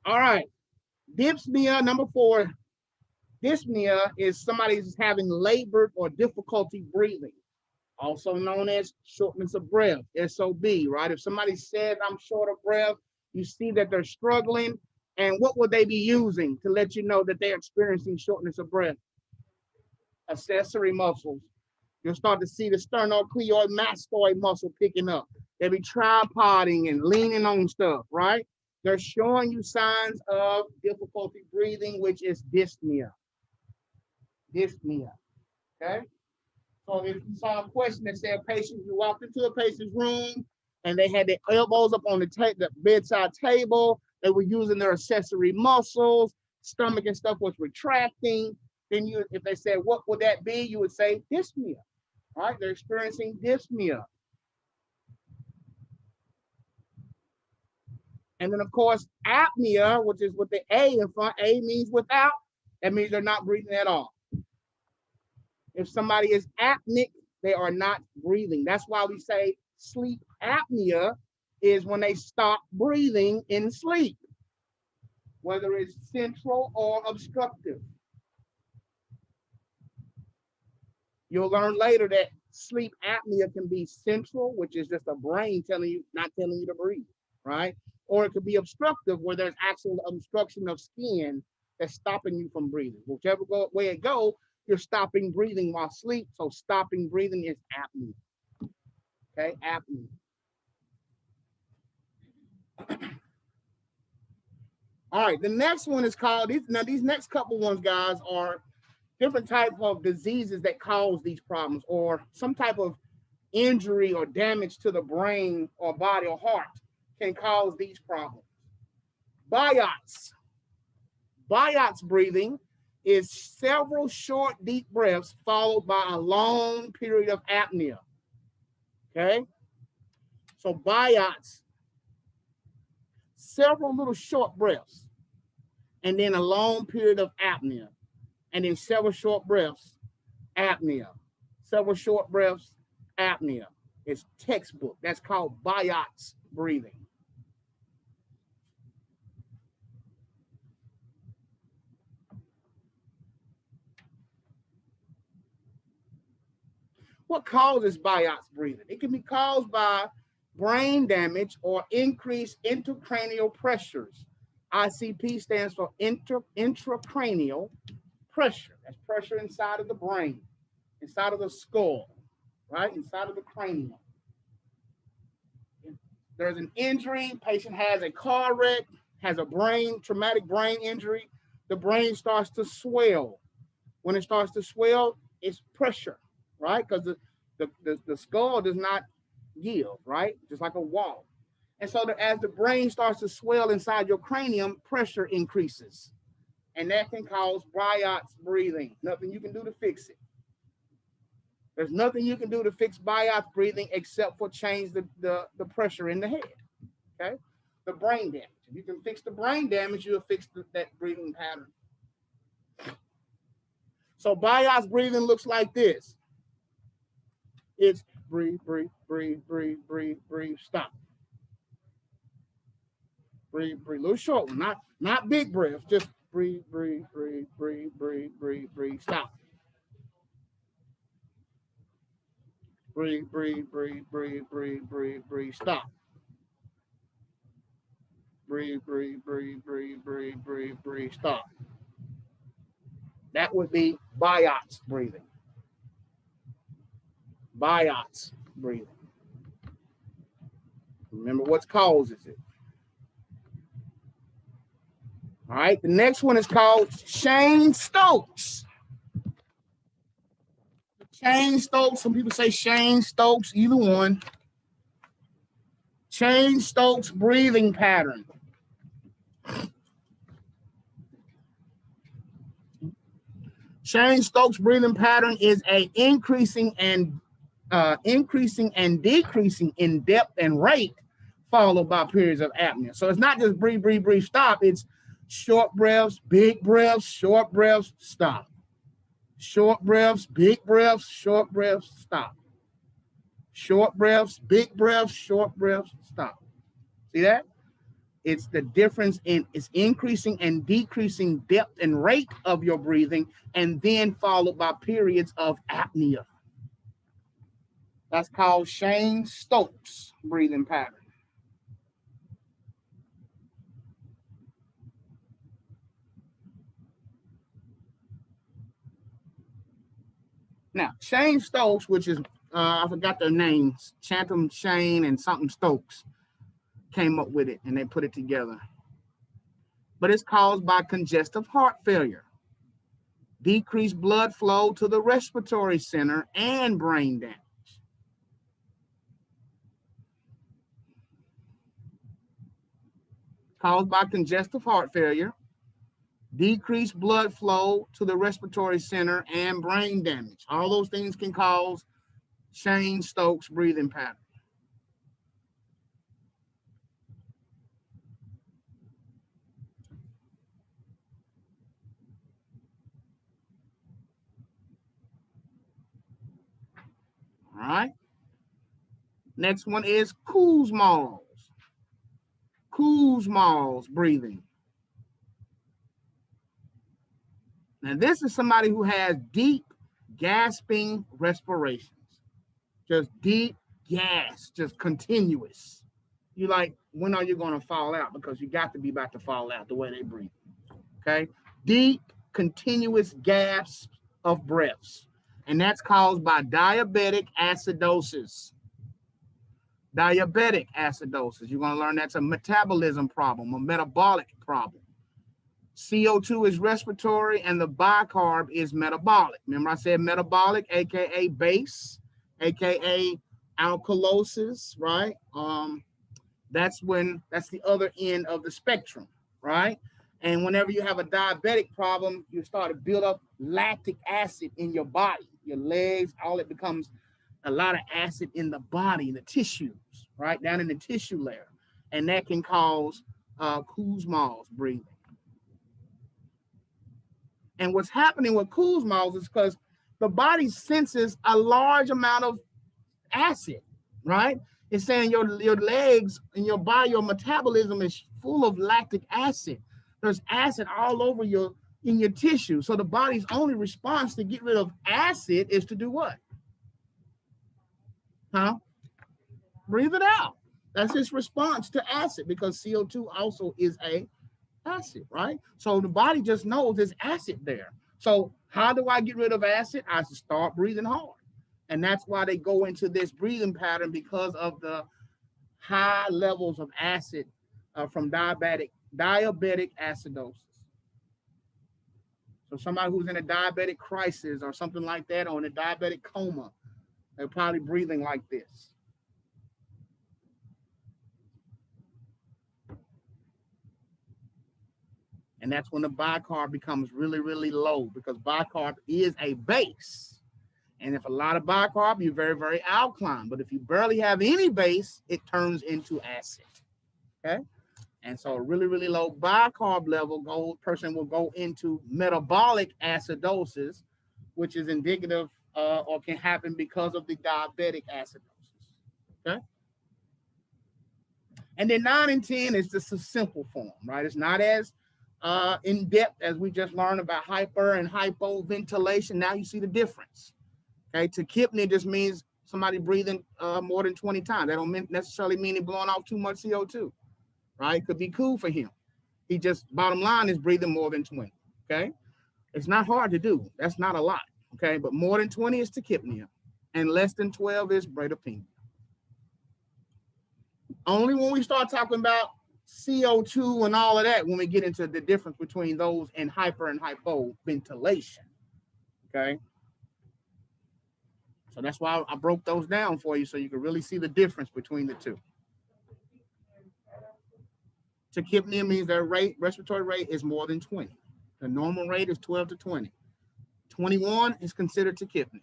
All right, dyspnea, number 4. Dyspnea is somebody who's having labored or difficulty breathing, also known as shortness of breath, SOB, right? If somebody says I'm short of breath, you see that they're struggling, and what would they be using to let you know that they're experiencing shortness of breath? Accessory muscles. You'll start to see the sternocleidomastoid mastoid muscle picking up. They'll be tripoding and leaning on stuff, right? They're showing you signs of difficulty breathing, which is dyspnea. Dyspnea, okay? So if you saw a question that said you walked into a patient's room and they had their elbows up on the bedside table, they were using their accessory muscles, stomach and stuff was retracting, then you, if they said, what would that be? You would say dyspnea. All right, they're experiencing dyspnea. And then, of course, apnea, which is with the A in front. A means without. That means they're not breathing at all. If somebody is apneic, they are not breathing. That's why we say sleep apnea is when they stop breathing in sleep, whether it's central or obstructive. You'll learn later that sleep apnea can be central, which is just a brain telling you, not telling you to breathe, right? Or it could be obstructive, where there's actual obstruction of skin that's stopping you from breathing. Whichever way it goes, you're stopping breathing while asleep. So stopping breathing is apnea. Okay, apnea. All right, the next one is called, these next couple ones, guys, are different types of diseases that cause these problems, or some type of injury or damage to the brain or body or heart can cause these problems. Biotts. Biotts breathing is several short, deep breaths followed by a long period of apnea. Okay? So biotts, several little short breaths, and then a long period of apnea, and then several short breaths, apnea. Several short breaths, apnea. It's textbook. That's called biotts breathing. What causes biotts breathing? It can be caused by brain damage or increased intracranial pressures. ICP stands for intracranial pressure. That's pressure inside of the brain, inside of the skull, right? Inside of the cranium. There's an injury, patient has a car wreck, has a traumatic brain injury, the brain starts to swell. When it starts to swell, it's pressure, right? Because the skull does not give, right? Just like a wall. And so as the brain starts to swell inside your cranium, pressure increases. And that can cause biotts breathing. Nothing you can do to fix it. There's nothing you can do to fix biotts breathing except for change the pressure in the head, okay? The brain damage. If you can fix the brain damage, you'll fix that breathing pattern. So biotts breathing looks like this. It's breathe, breathe, breathe, breathe, breathe, breathe, stop. Breathe, breathe. A little short one, not big breaths, just breathe, breathe, breathe, breathe, breathe, breathe, breathe, stop. Breathe, breathe, breathe, breathe, breathe, breathe, breathe, stop. Breathe, breathe, breathe, breathe, breathe, breathe, breathe, stop. That would be biotts breathing. Biotts breathing. Remember what causes it. All right, the next one is called Cheyne-Stokes. Cheyne-Stokes, some people say Cheyne-Stokes, either one. Cheyne-Stokes breathing pattern. Cheyne-Stokes breathing pattern is a increasing and decreasing in depth and rate, followed by periods of apnea. So it's not just breathe, breathe, breathe, stop. It's short breaths, big breaths, short breaths, stop. Short breaths, big breaths, short breaths, stop. Short breaths, big breaths, short breaths, stop. See that? It's the difference in it's increasing and decreasing depth and rate of your breathing, and then followed by periods of apnea. That's called Cheyne-Stokes breathing pattern. Now, Cheyne-Stokes, which is, I forgot their names, Chatham, Cheyne, and something Stokes, came up with it, and they put it together. But it's caused by congestive heart failure, decreased blood flow to the respiratory center, and brain damage. Caused by congestive heart failure, decreased blood flow to the respiratory center, and brain damage. All those things can cause Cheyne-Stokes breathing pattern. All right. Next one is Kussmaul's. Kussmaul's breathing. Now, this is somebody who has deep, gasping respirations. Just deep gas, just continuous. You like, when are you going to fall out? Because you got to be about to fall out the way they breathe. Okay? Deep, continuous gasps of breaths. And that's caused by diabetic acidosis. Diabetic acidosis. You're going to learn that's a metabolism problem, a metabolic problem. CO2 is respiratory and the bicarb is metabolic. Remember I said metabolic, aka base, aka alkalosis, right? That's the other end of the spectrum, right? And whenever you have a diabetic problem, you start to build up lactic acid in your body, your legs, all it becomes a lot of acid in the body, the tissues, right? Down in the tissue layer. And that can cause Kussmaul's breathing. And what's happening with Kussmaul's is because the body senses a large amount of acid, right? It's saying your legs and your body, your metabolism is full of lactic acid. There's acid all over in your tissue. So the body's only response to get rid of acid is to do what? Breathe it out. That's its response to acid, because CO2 also is a acid, right? So the body just knows there's acid there. So how do I get rid of acid? I just start breathing hard. And that's why they go into this breathing pattern, because of the high levels of acid from diabetic acidosis. So somebody who's in a diabetic crisis or something like that, or in a diabetic coma, they're probably breathing like this. And that's when the bicarb becomes really, really low, because bicarb is a base. And if a lot of bicarb, you're very, very alkaline. But if you barely have any base, it turns into acid. Okay? And so a really, really low bicarb level, person will go into metabolic acidosis, which is indicative or can happen because of the diabetic acidosis. Okay? And then 9 and 10 is just a simple form, right? It's not as in depth as we just learned about hyper and hypoventilation. Now you see the difference. Okay, tachypnea just means somebody breathing more than 20 times. That don't necessarily mean he's blowing off too much CO2, right? It could be cool for him. He just, bottom line, is breathing more than 20, okay? It's not hard to do. That's not a lot, okay? But more than 20 is tachypnea, and less than 12 is bradypnea. Only when we start talking about CO2 and all of that, when we get into the difference between those and hyper and hypoventilation, okay? So that's why I broke those down for you, so you can really see the difference between the two. Tachypnea means their respiratory rate is more than 20. The normal rate is 12 to 20. 21 is considered tachypnea.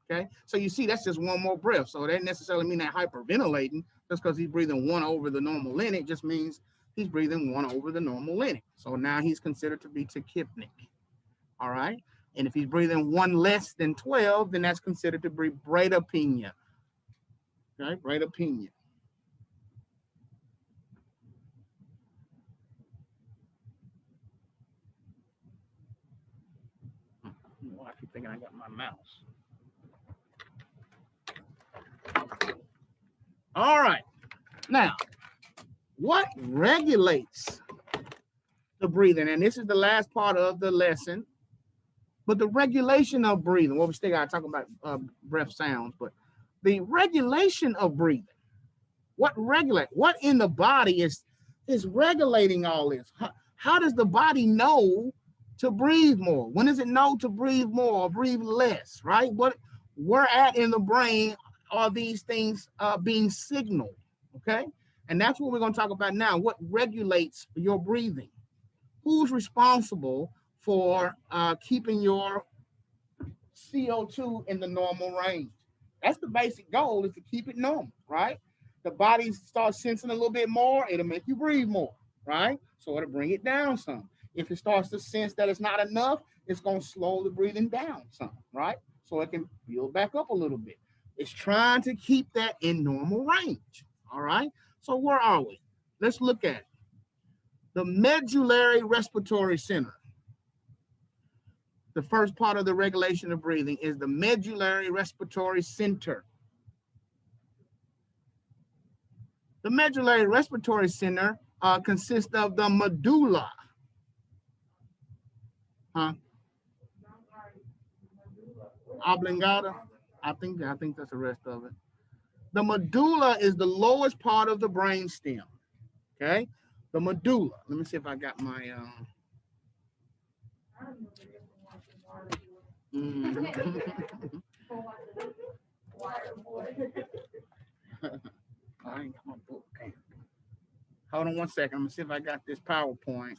Okay, so you see that's just one more breath. So that doesn't necessarily mean that hyperventilating just because he's breathing 1 over the normal limit. Just means he's breathing 1 over the normal limit. So now he's considered to be tachypnic. All right. And if he's breathing 1 less than 12, then that's considered to be bradypnea. Okay, bradypnea. Well, I keep thinking I got my mouse. All right. Now, what regulates the breathing? And this is the last part of the lesson. But the regulation of breathing, well, we still got to talk about breath sounds, but the regulation of breathing, what in the body is regulating all this? How does the body know to breathe more? When does it know to breathe more or breathe less, right? Where at in the brain are these things being signaled, okay? And that's what we're going to talk about now. What regulates your breathing? who's responsible for keeping your CO2 in the normal range? That's the basic goal, is to keep it normal, right? The body starts sensing a little bit more, it'll make you breathe more, right? So it'll bring it down some. If it starts to sense that it's not enough, it's going to slow the breathing down some, right? So it can build back up a little bit. It's trying to keep that in normal range, all right? So where are we? Let's look at it. The medullary respiratory center. The first part of the regulation of breathing is the medullary respiratory center. The medullary respiratory center consists of the medulla. Oblongata. I think that's the rest of it. The medulla is the lowest part of the brain stem. Okay, the medulla. Let me see if I got my. I ain't got my book. Hold on one second. I'm gonna see if I got this PowerPoint.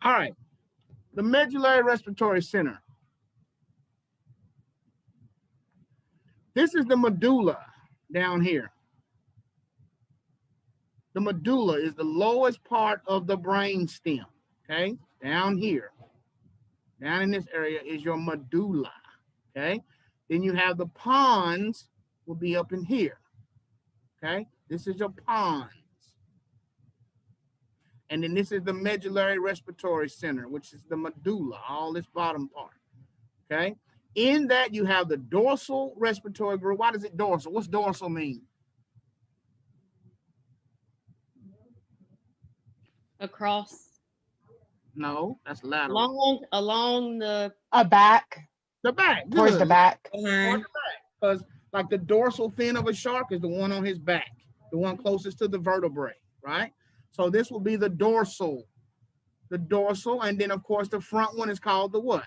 All right, the medullary respiratory center. This is the medulla down here. The medulla is the lowest part of the brain stem, okay? Down here, down in this area is your medulla, okay? Then you have the pons will be up in here, okay? This is your pons. And then this is the medullary respiratory center, which is the medulla, all this bottom part, okay? In that you have the dorsal respiratory group. Why does it dorsal? What's dorsal mean? Across. No, that's lateral. Along the Back, The back. towards Good. the back. Because like the dorsal fin of a shark is the one on his back, the one closest to the vertebrae, right? So this will be the dorsal, and then of course the front one is called the what?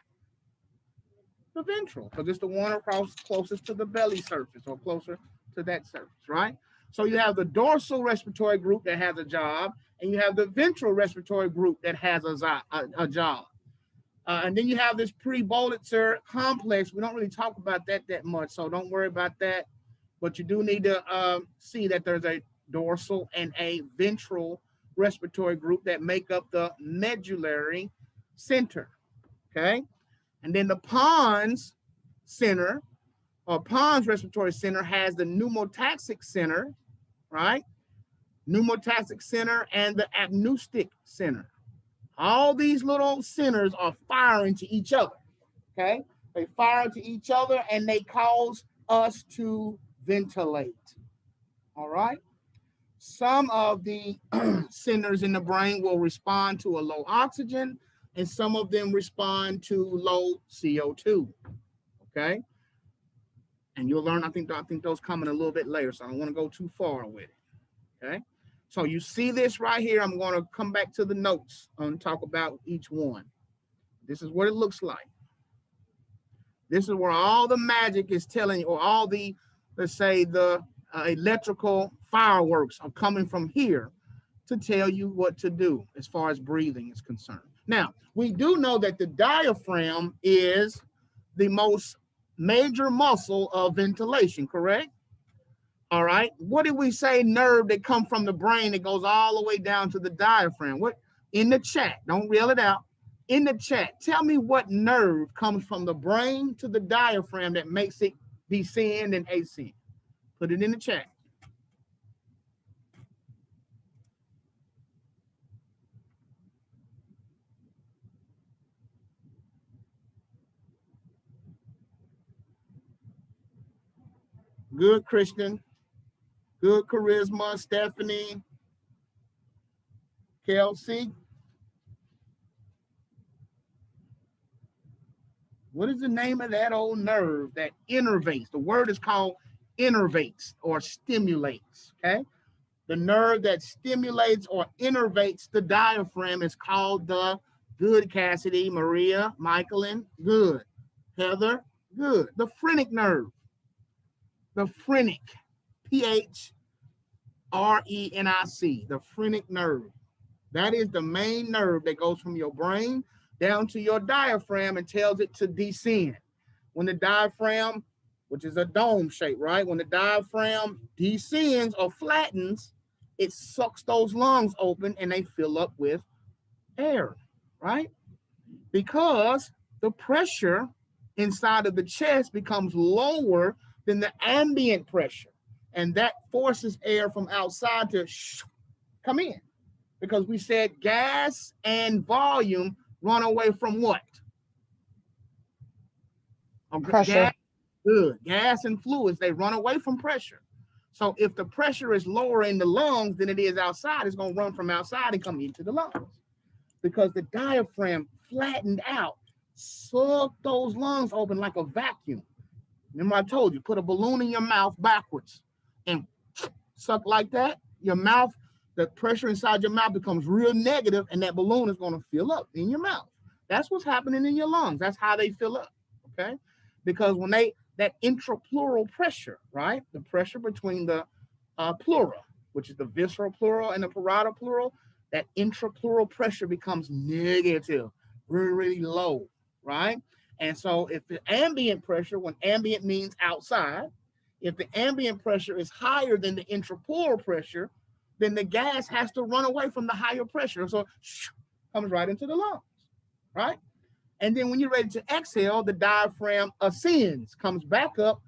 The ventral, because it's the one across closest to the belly surface or closer to that surface, right? So you have the dorsal respiratory group that has a job, and you have the ventral respiratory group that has a job. And then you have this pre-Bolitzer complex. We don't really talk about that much, so don't worry about that. But you do need to see that there's a dorsal and a ventral respiratory group that make up the medullary center, okay? And then the pons center, or pons respiratory center, has the pneumotaxic center, right? Pneumotaxic center and the apneustic center. All these little centers are firing to each other, okay? They fire to each other and they cause us to ventilate, all right? Some of the centers in the brain will respond to a low oxygen, and some of them respond to low CO2, okay? And you'll learn, I think those come in a little bit later, so I don't want to go too far with it, okay? So you see this right here. I'm going to come back to the notes and talk about each one. This is what it looks like. This is where all the magic is telling you, or all the, let's say, the electrical fireworks are coming from here to tell you what to do as far as breathing is concerned. Now, we do know that the diaphragm is the most major muscle of ventilation, correct? All right. What did we say? Nerve that come from the brain that goes all the way down to the diaphragm. What in the chat? Don't reel it out. In the chat, tell me what nerve comes from the brain to the diaphragm that makes it descend and ascend. Put it in the chat. Good, Christian. Good, Charisma, Stephanie. Kelsey. What is the name of that old nerve that innervates? The word is called innervates or stimulates, okay? The nerve that stimulates or innervates the diaphragm is called the, good, Cassidy, Maria, Michaelin, good. Heather, good. The phrenic nerve. The phrenic, P-H-R-E-N-I-C, the phrenic nerve. That is the main nerve that goes from your brain down to your diaphragm and tells it to descend. When the diaphragm, which is a dome shape, right? When the diaphragm descends or flattens, it sucks those lungs open and they fill up with air, right? Because the pressure inside of the chest becomes lower than the ambient pressure. And that forces air from outside to come in. Because we said gas and volume run away from what? Pressure. Gas, good. Gas and fluids, they run away from pressure. So if the pressure is lower in the lungs than it is outside, it's going to run from outside and come into the lungs. Because the diaphragm flattened out, suck those lungs open like a vacuum. Remember I told you, put a balloon in your mouth backwards and suck like that. Your mouth, the pressure inside your mouth becomes real negative and that balloon is going to fill up in your mouth. That's what's happening in your lungs. That's how they fill up, okay? Because when that intrapleural pressure, right? The pressure between the pleura, which is the visceral pleural and the parietal pleural, that intrapleural pressure becomes negative, really, really low, right? And so if the ambient pressure, when ambient means outside, if the ambient pressure is higher than the intrapleural pressure, then the gas has to run away from the higher pressure. So comes right into the lungs, right? And then when you're ready to exhale, the diaphragm ascends, comes back up,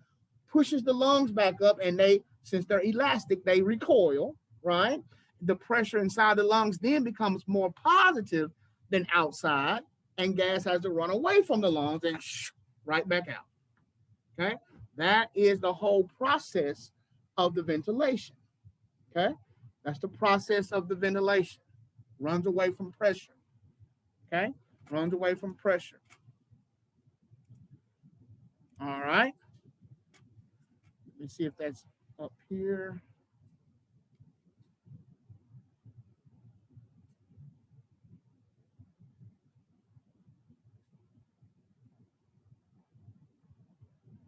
pushes the lungs back up, and they, since they're elastic, they recoil, right? The pressure inside the lungs then becomes more positive than outside, and gas has to run away from the lungs and right back out, okay? That is the whole process of the ventilation, okay? That's the process of the ventilation. Runs away from pressure, okay? Runs away from pressure. All right. Let me see if that's up here.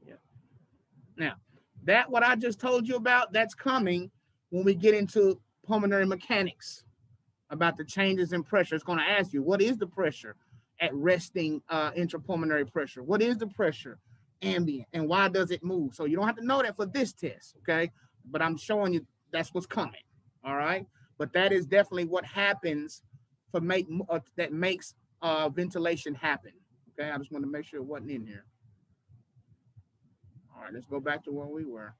Yeah. Now, that what I just told you about, that's coming when we get into pulmonary mechanics about the changes in pressure. It's going to ask you, what is the pressure at resting intrapulmonary pressure? What is the pressure ambient and why does it move? So you don't have to know that for this test, okay? But I'm showing you that's what's coming, all right? But that is definitely what happens for that makes ventilation happen, okay? I just want to make sure it wasn't in here. All right, let's go back to where we were.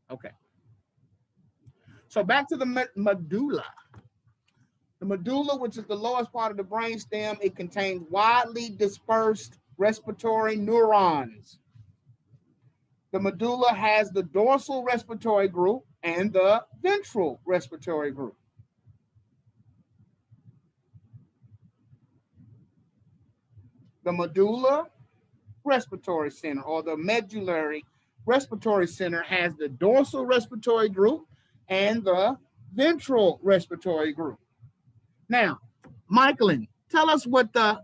Okay. So back to the medulla. The medulla, which is the lowest part of the brainstem, it contains widely dispersed respiratory neurons. The medulla has the dorsal respiratory group and the ventral respiratory group. The medulla respiratory center, or the medullary respiratory center, has the dorsal respiratory group and the ventral respiratory group. Now, Michaelin, tell us what the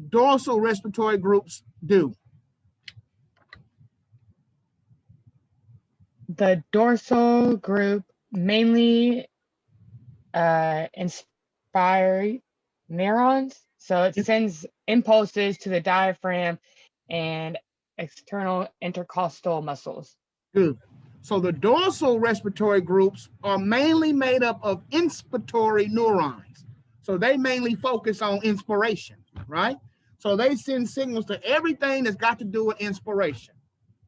dorsal respiratory groups do. The dorsal group mainly inspire neurons. So it sends impulses to the diaphragm and external intercostal muscles. Good. So the dorsal respiratory groups are mainly made up of inspiratory neurons. So they mainly focus on inspiration, right? So they send signals to everything that's got to do with inspiration,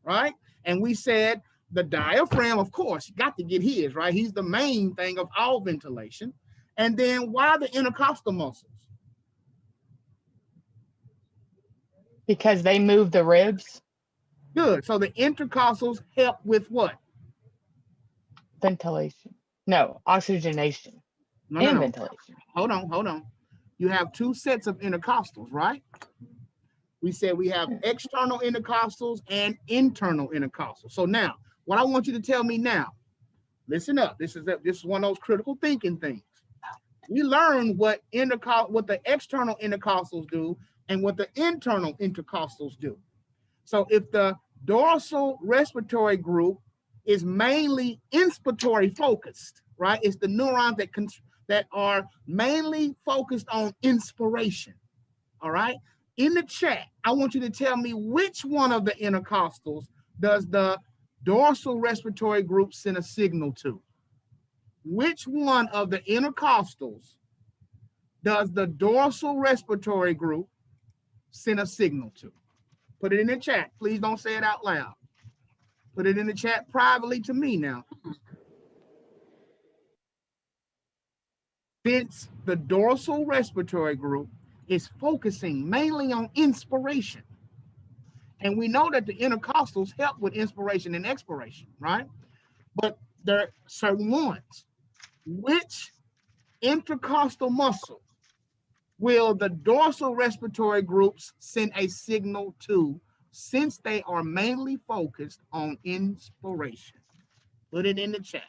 right? And we said the diaphragm, of course, got to get his, right? He's the main thing of all ventilation. And then why the intercostal muscles? Because they move the ribs. Good. So the intercostals help with what? Ventilation. No, oxygenation No, and no. ventilation. Hold on. You have two sets of intercostals, right? We said we have external intercostals and internal intercostals. So now, what I want you to tell me now, listen up. This is one of those critical thinking things. We learned what the external intercostals do and what the internal intercostals do. So if the dorsal respiratory group is mainly inspiratory focused, right? It's the neurons that are mainly focused on inspiration. All right. In the chat, I want you to tell me which one of the intercostals does the dorsal respiratory group send a signal to? Which one of the intercostals does the dorsal respiratory group send a signal to? Put it in the chat. Please don't say it out loud. Put it in the chat privately to me now. Since the dorsal respiratory group is focusing mainly on inspiration, and we know that the intercostals help with inspiration and expiration, right? But there are certain ones. Which intercostal muscle will the dorsal respiratory groups send a signal to, since they are mainly focused on inspiration? Put it in the chat.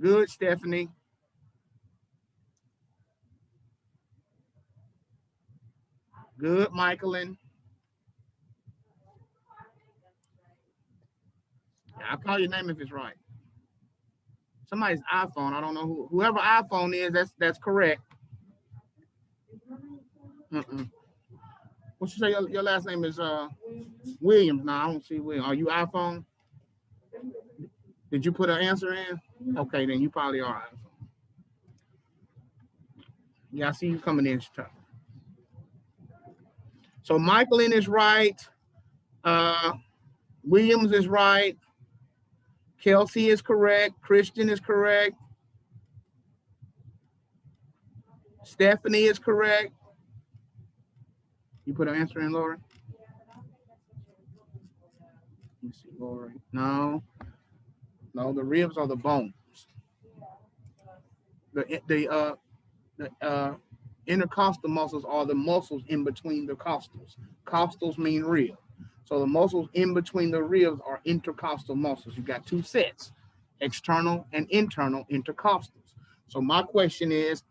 Good, Stephanie. Good, Michaelin. I'll call your name if it's right. Somebody's iPhone. I don't know whoever iPhone is. That's correct. What you say? Your last name is Williams. No, I don't see Williams. Are you iPhone? Did you put an answer in? Okay, then you probably are iPhone. Yeah, I see you coming in. So Michaelin is right. Williams is right. Kelsey is correct. Christian is correct. Stephanie is correct. You put an answer in, Laura? Let me see, Laura. No, the ribs are the bones. The intercostal muscles are the muscles in between the costals. Costals mean rib. So the muscles in between the ribs are intercostal muscles. You got two sets, external and internal intercostals. So my question is,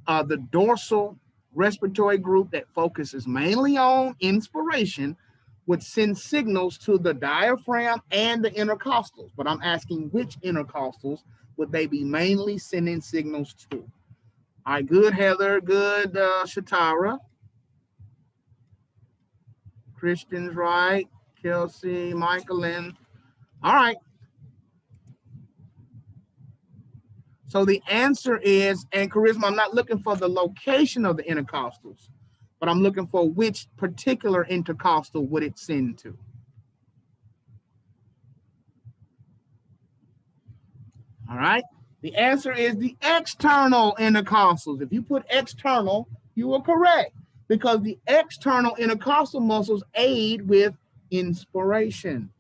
the dorsal respiratory group that focuses mainly on inspiration would send signals to the diaphragm and the intercostals. But I'm asking which intercostals would they be mainly sending signals to? All right, good, Heather. Good, Shatara. Christian's right. Kelsey, Michaelin. All right. So the answer is, and Charisma, I'm not looking for the location of the intercostals, but I'm looking for which particular intercostal would it send to. All right. The answer is the external intercostals. If you put external, you are correct, because the external intercostal muscles aid with inspiration,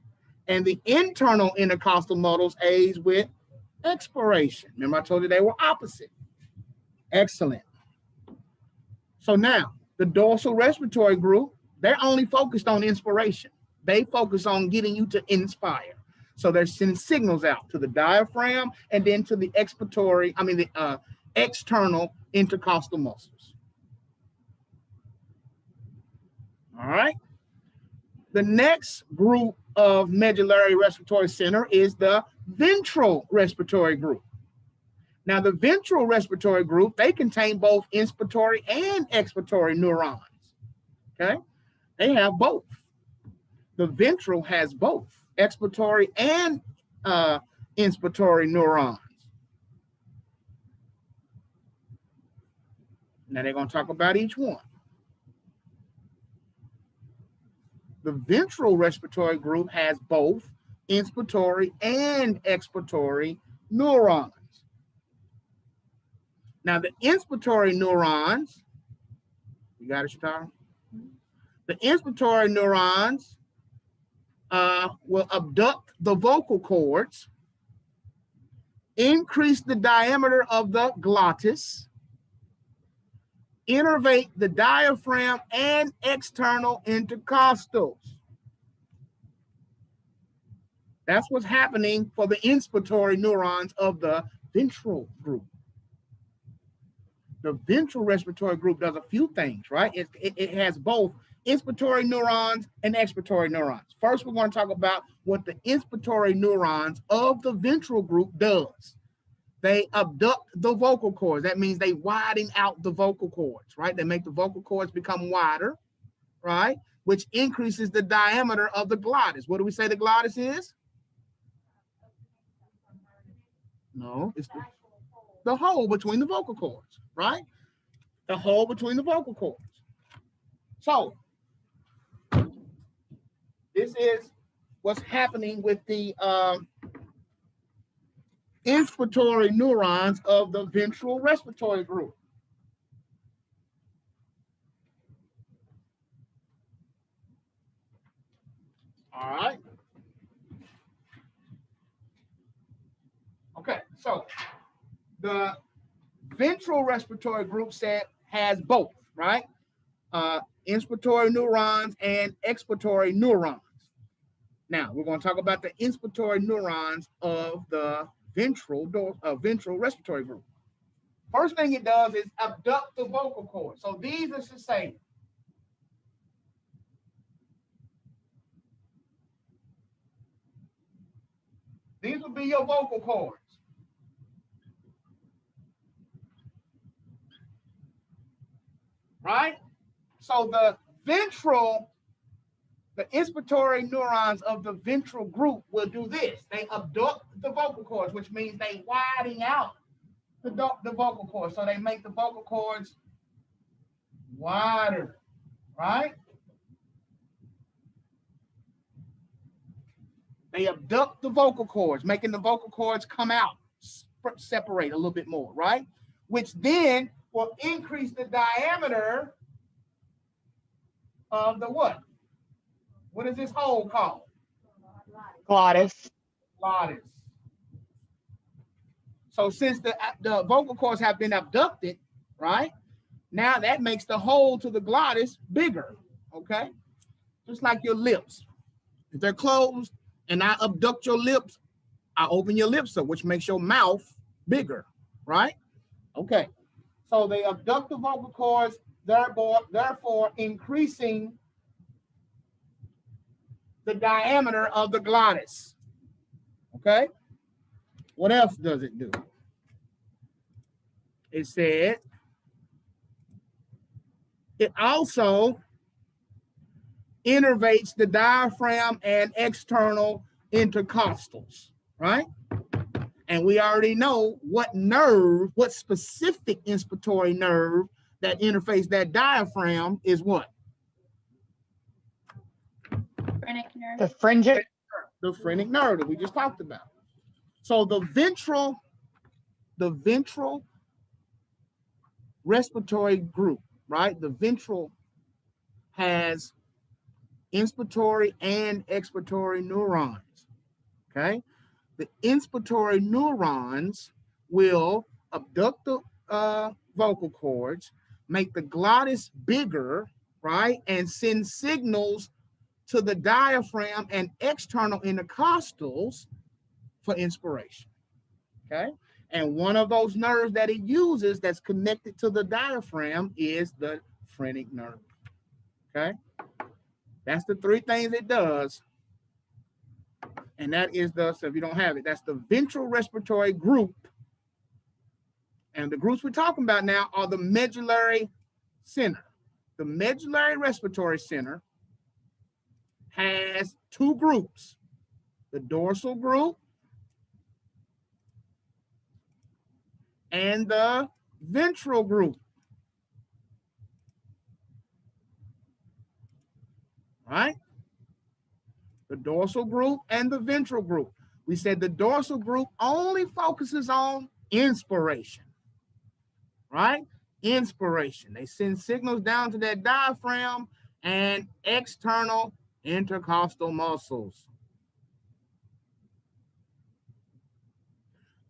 and the internal intercostal muscles aid with expiration. Remember, I told you they were opposite. Excellent. So now the dorsal respiratory group, they're only focused on inspiration. They focus on getting you to inspire. So they're sending signals out to the diaphragm and then to the external intercostal muscles. All right. The next group of medullary respiratory center is the ventral respiratory group. Now, the ventral respiratory group, they contain both inspiratory and expiratory neurons. Okay, they have both. The ventral has both expiratory and inspiratory neurons. Now they're going to talk about each one. The ventral respiratory group has both inspiratory and expiratory neurons. Now the inspiratory neurons, you got it, Shatara? The The inspiratory neurons will abduct the vocal cords, increase the diameter of the glottis, innervate the diaphragm and external intercostals. That's what's happening for the inspiratory neurons of the ventral group. The ventral respiratory group does a few things, right? It has both inspiratory neurons and expiratory neurons. First, we're going to talk about what the inspiratory neurons of the ventral group does. They abduct the vocal cords. That means they widen out the vocal cords, right? They make the vocal cords become wider, right? Which increases the diameter of the glottis. What do we say the glottis is? No, it's the hole between the vocal cords, right? The hole between the vocal cords. So this is what's happening with the inspiratory neurons of the ventral respiratory group. All right. Okay, so the ventral respiratory group set has both, right? Inspiratory neurons and expiratory neurons. Now, we're going to talk about the inspiratory neurons of the ventral respiratory group. First thing it does is abduct the vocal cord. So these are the same. These would be your vocal cords. Right? So the inspiratory neurons of the ventral group will do this. They abduct the vocal cords, which means they widen out the vocal cords. So they make the vocal cords wider, right? They abduct the vocal cords, making the vocal cords come out, separate a little bit more, right? Which then will increase the diameter of the what? What is this hole called? Glottis. Glottis. So since the vocal cords have been abducted, right? Now that makes the hole to the glottis bigger, okay? Just like your lips. If they're closed and I abduct your lips, I open your lips up, which makes your mouth bigger, right? Okay. So they abduct the vocal cords, therefore increasing the diameter of the glottis. Okay? What else does it do? It said it also innervates the diaphragm and external intercostals, right? And we already know what nerve, what specific inspiratory nerve that interfaces that diaphragm is what? The phrenic. The phrenic nerve that we just talked about. So the ventral respiratory group, right? The ventral has inspiratory and expiratory neurons, okay? The inspiratory neurons will abduct the vocal cords, make the glottis bigger, right? And send signals to the diaphragm and external intercostals for inspiration, okay? And one of those nerves that it uses that's connected to the diaphragm is the phrenic nerve, okay? That's the three things it does. And that is so if you don't have it, that's the ventral respiratory group. And the groups we're talking about now are the medullary center. The medullary respiratory center has two groups, the dorsal group and the ventral group. Right? The dorsal group and the ventral group. We said the dorsal group only focuses on inspiration, right? Inspiration. They send signals down to that diaphragm and external intercostal muscles.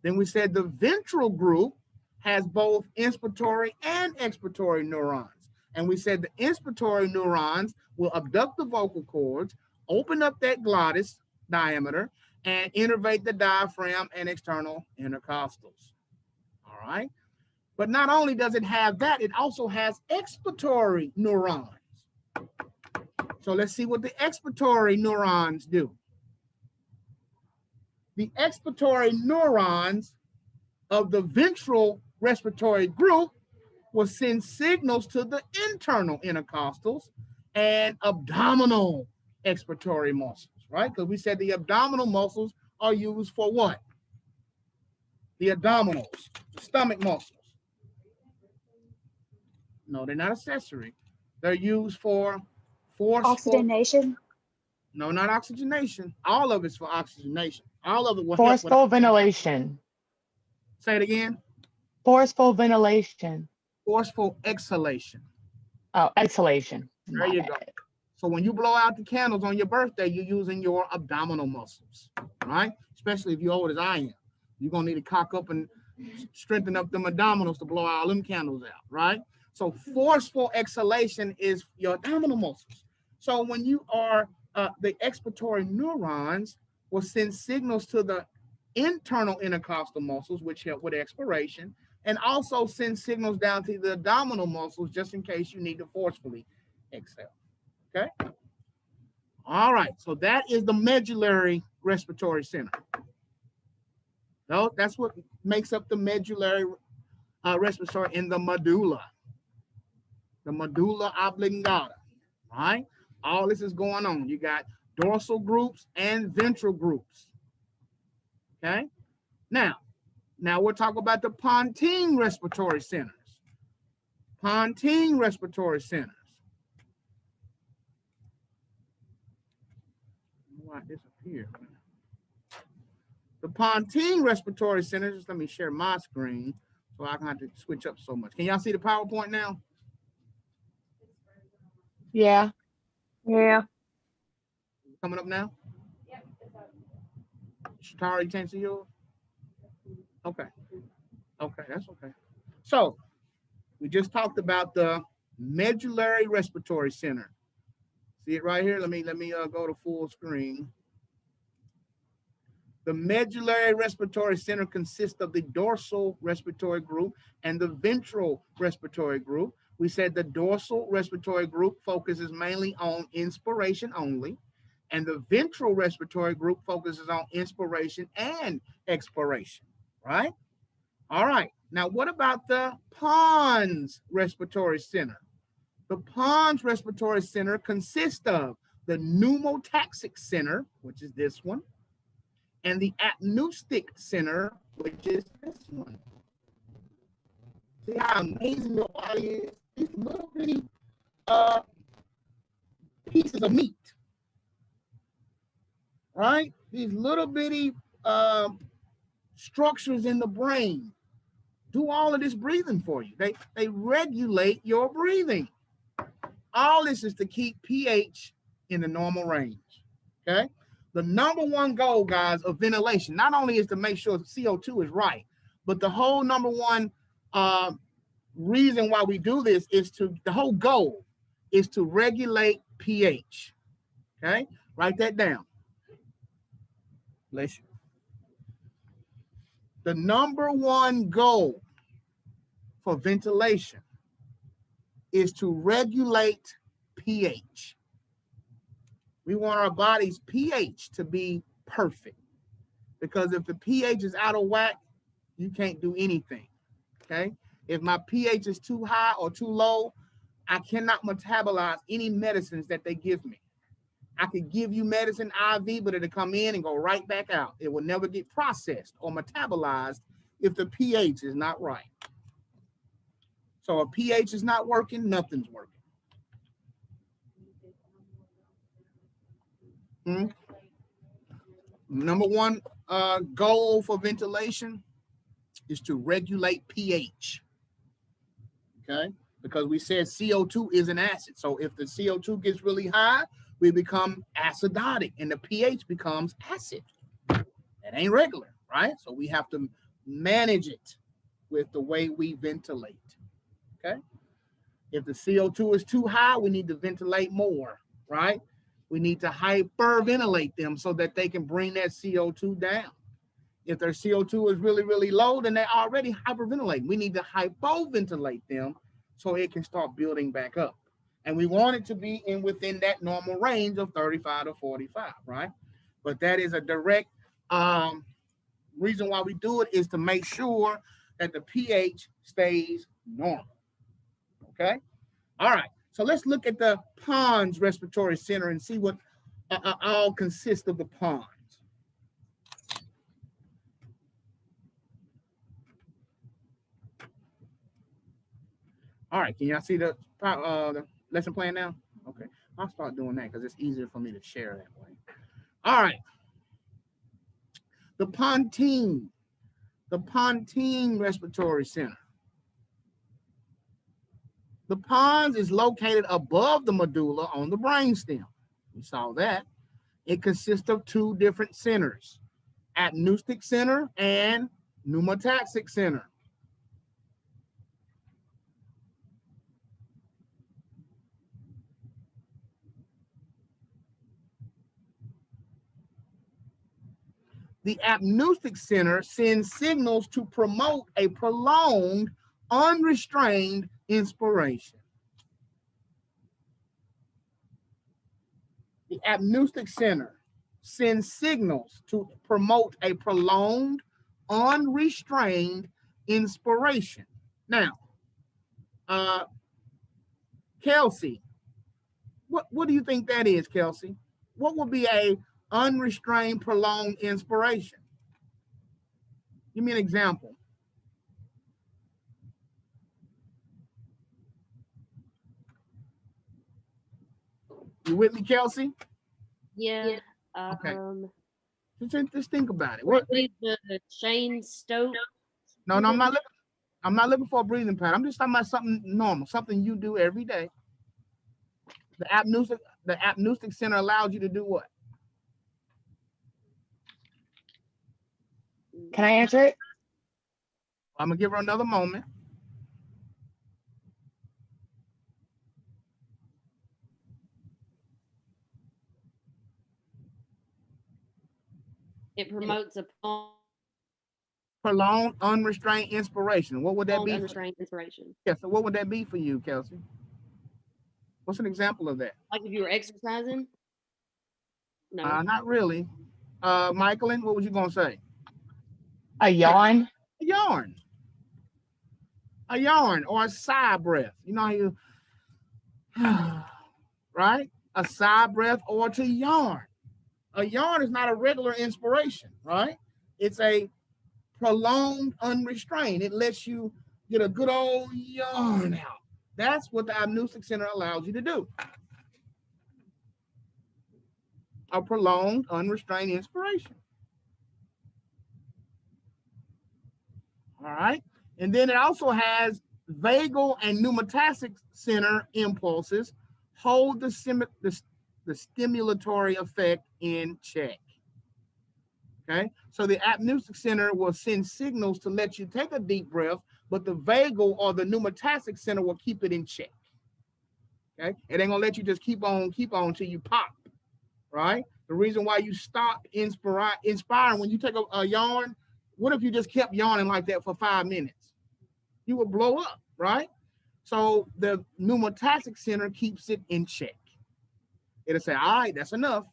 Then we said the ventral group has both inspiratory and expiratory neurons. And we said the inspiratory neurons will abduct the vocal cords, open up that glottis diameter, and innervate the diaphragm and external intercostals. All right. But not only does it have that, it also has expiratory neurons. So let's see what the expiratory neurons do. The expiratory neurons of the ventral respiratory group will send signals to the internal intercostals and abdominal expiratory muscles, right? Because we said the abdominal muscles are used for what? The abdominals, the stomach muscles. No, they're not accessory. They're used for forceful. Oxygenation. No, not oxygenation. All of it's for oxygenation. All of it will Forceful help with. ventilation. Say it again. Forceful ventilation. Forceful exhalation. Oh, exhalation. There you go. So when you blow out the candles on your birthday, you're using your abdominal muscles, right? Especially if you're old as I am. You're going to need to cock up and strengthen up them abdominals to blow all them candles out, right? So forceful exhalation is your abdominal muscles. So when you are, the expiratory neurons will send signals to the internal intercostal muscles, which help with expiration, and also send signals down to the abdominal muscles just in case you need to forcefully exhale. Okay. All right. So that is the medullary respiratory center. No, that's what makes up the medullary respiratory in the medulla oblongata. Right. All this is going on. You got dorsal groups and ventral groups. Okay. Now we'll talk about the pontine respiratory centers. Pontine respiratory centers. Why it disappeared? The pontine respiratory centers. Just let me share my screen so I can have to switch up so much. Can y'all see the PowerPoint now? Yeah. Yeah. Coming up now? Shatara, you can't see yours? Okay. Okay, that's okay. So we just talked about the medullary respiratory center. See it right here? Let me go to full screen. The medullary respiratory center consists of the dorsal respiratory group and the ventral respiratory group. We said the dorsal respiratory group focuses mainly on inspiration only, and the ventral respiratory group focuses on inspiration and expiration, right? All right. Now, what about the pons respiratory center? The pons respiratory center consists of the pneumotaxic center, which is this one, and the apneustic center, which is this one. See how amazing your body is? These little bitty pieces of meat, right? These little bitty structures in the brain do all of this breathing for you. They regulate your breathing. All this is to keep pH in the normal range, okay? The number one goal, guys, of ventilation, not only is to make sure the CO2 is right, but the whole number one reason why we do this is the whole goal is to regulate pH, okay? Write that down. Bless you. The number one goal for ventilation is to regulate pH. We want our body's pH to be perfect, because if the pH is out of whack, you can't do anything, okay? If my pH is too high or too low, I cannot metabolize any medicines that they give me. I could give you medicine IV, but it'll come in and go right back out. It will never get processed or metabolized if the pH is not right. So if pH is not working, nothing's working. Number one goal for ventilation is to regulate pH. Okay. because we said CO2 is an acid. So if the CO2 gets really high, we become acidotic and the pH becomes acid. That ain't regular, right? So we have to manage it with the way we ventilate, okay? If the CO2 is too high, we need to ventilate more, right? We need to hyperventilate them so that they can bring that CO2 down. If their CO2 is really, really low, then they're already hyperventilating. We need to hypoventilate them so it can start building back up. And we want it to be within that normal range of 35 to 45, right? But that is a direct reason why we do it is to make sure that the pH stays normal, okay? All right, so let's look at the pons respiratory center and see what all consists of the pons. All right, can y'all see the lesson plan now? Okay, I'll start doing that because it's easier for me to share that way. All right, the pontine respiratory center. The pons is located above the medulla on the brainstem. We saw that. It consists of two different centers, apneustic center and pneumotaxic center. The apneustic center sends signals to promote a prolonged, unrestrained inspiration. The apneustic center sends signals to promote a prolonged, unrestrained inspiration. Now, Kelsey, what do you think that is, Kelsey? What would be a unrestrained, prolonged inspiration? Give me an example. You with me, Kelsey? Yeah. Okay. Just think about it. What would the Shane Stokes? No, I'm not looking for a breathing pattern. I'm just talking about something normal, something you do every day. The apneustic center allows you to do what? Can I answer it? I'm gonna give her another moment. It promotes a Prolonged, unrestrained inspiration. What would that prolonged, be? unrestrained inspiration. Yeah, so what would that be for you, Kelsey? What's an example of that? Like if you were exercising? No. Not really. Michaelin, what was you gonna say? A yawn. A yarn. A yarn or a sigh breath. You know how you, right? A sigh breath or to yarn. A yarn is not a regular inspiration, right? It's a prolonged, unrestrained. It lets you get a good old yarn out. That's what the apneustic center allows you to do. A prolonged, unrestrained inspiration. All right. And then it also has vagal and pneumotactic center impulses hold the stimulatory effect in check. Okay, so the apneustic center will send signals to let you take a deep breath, but the vagal or the pneumotactic center will keep it in check. Okay, it ain't gonna let you just keep on till you pop, right? The reason why you stop inspiring when you take a yawn, what if you just kept yawning like that for 5 minutes? You would blow up, right? So the pneumotactic center keeps it in check. It'll say, all right, that's enough.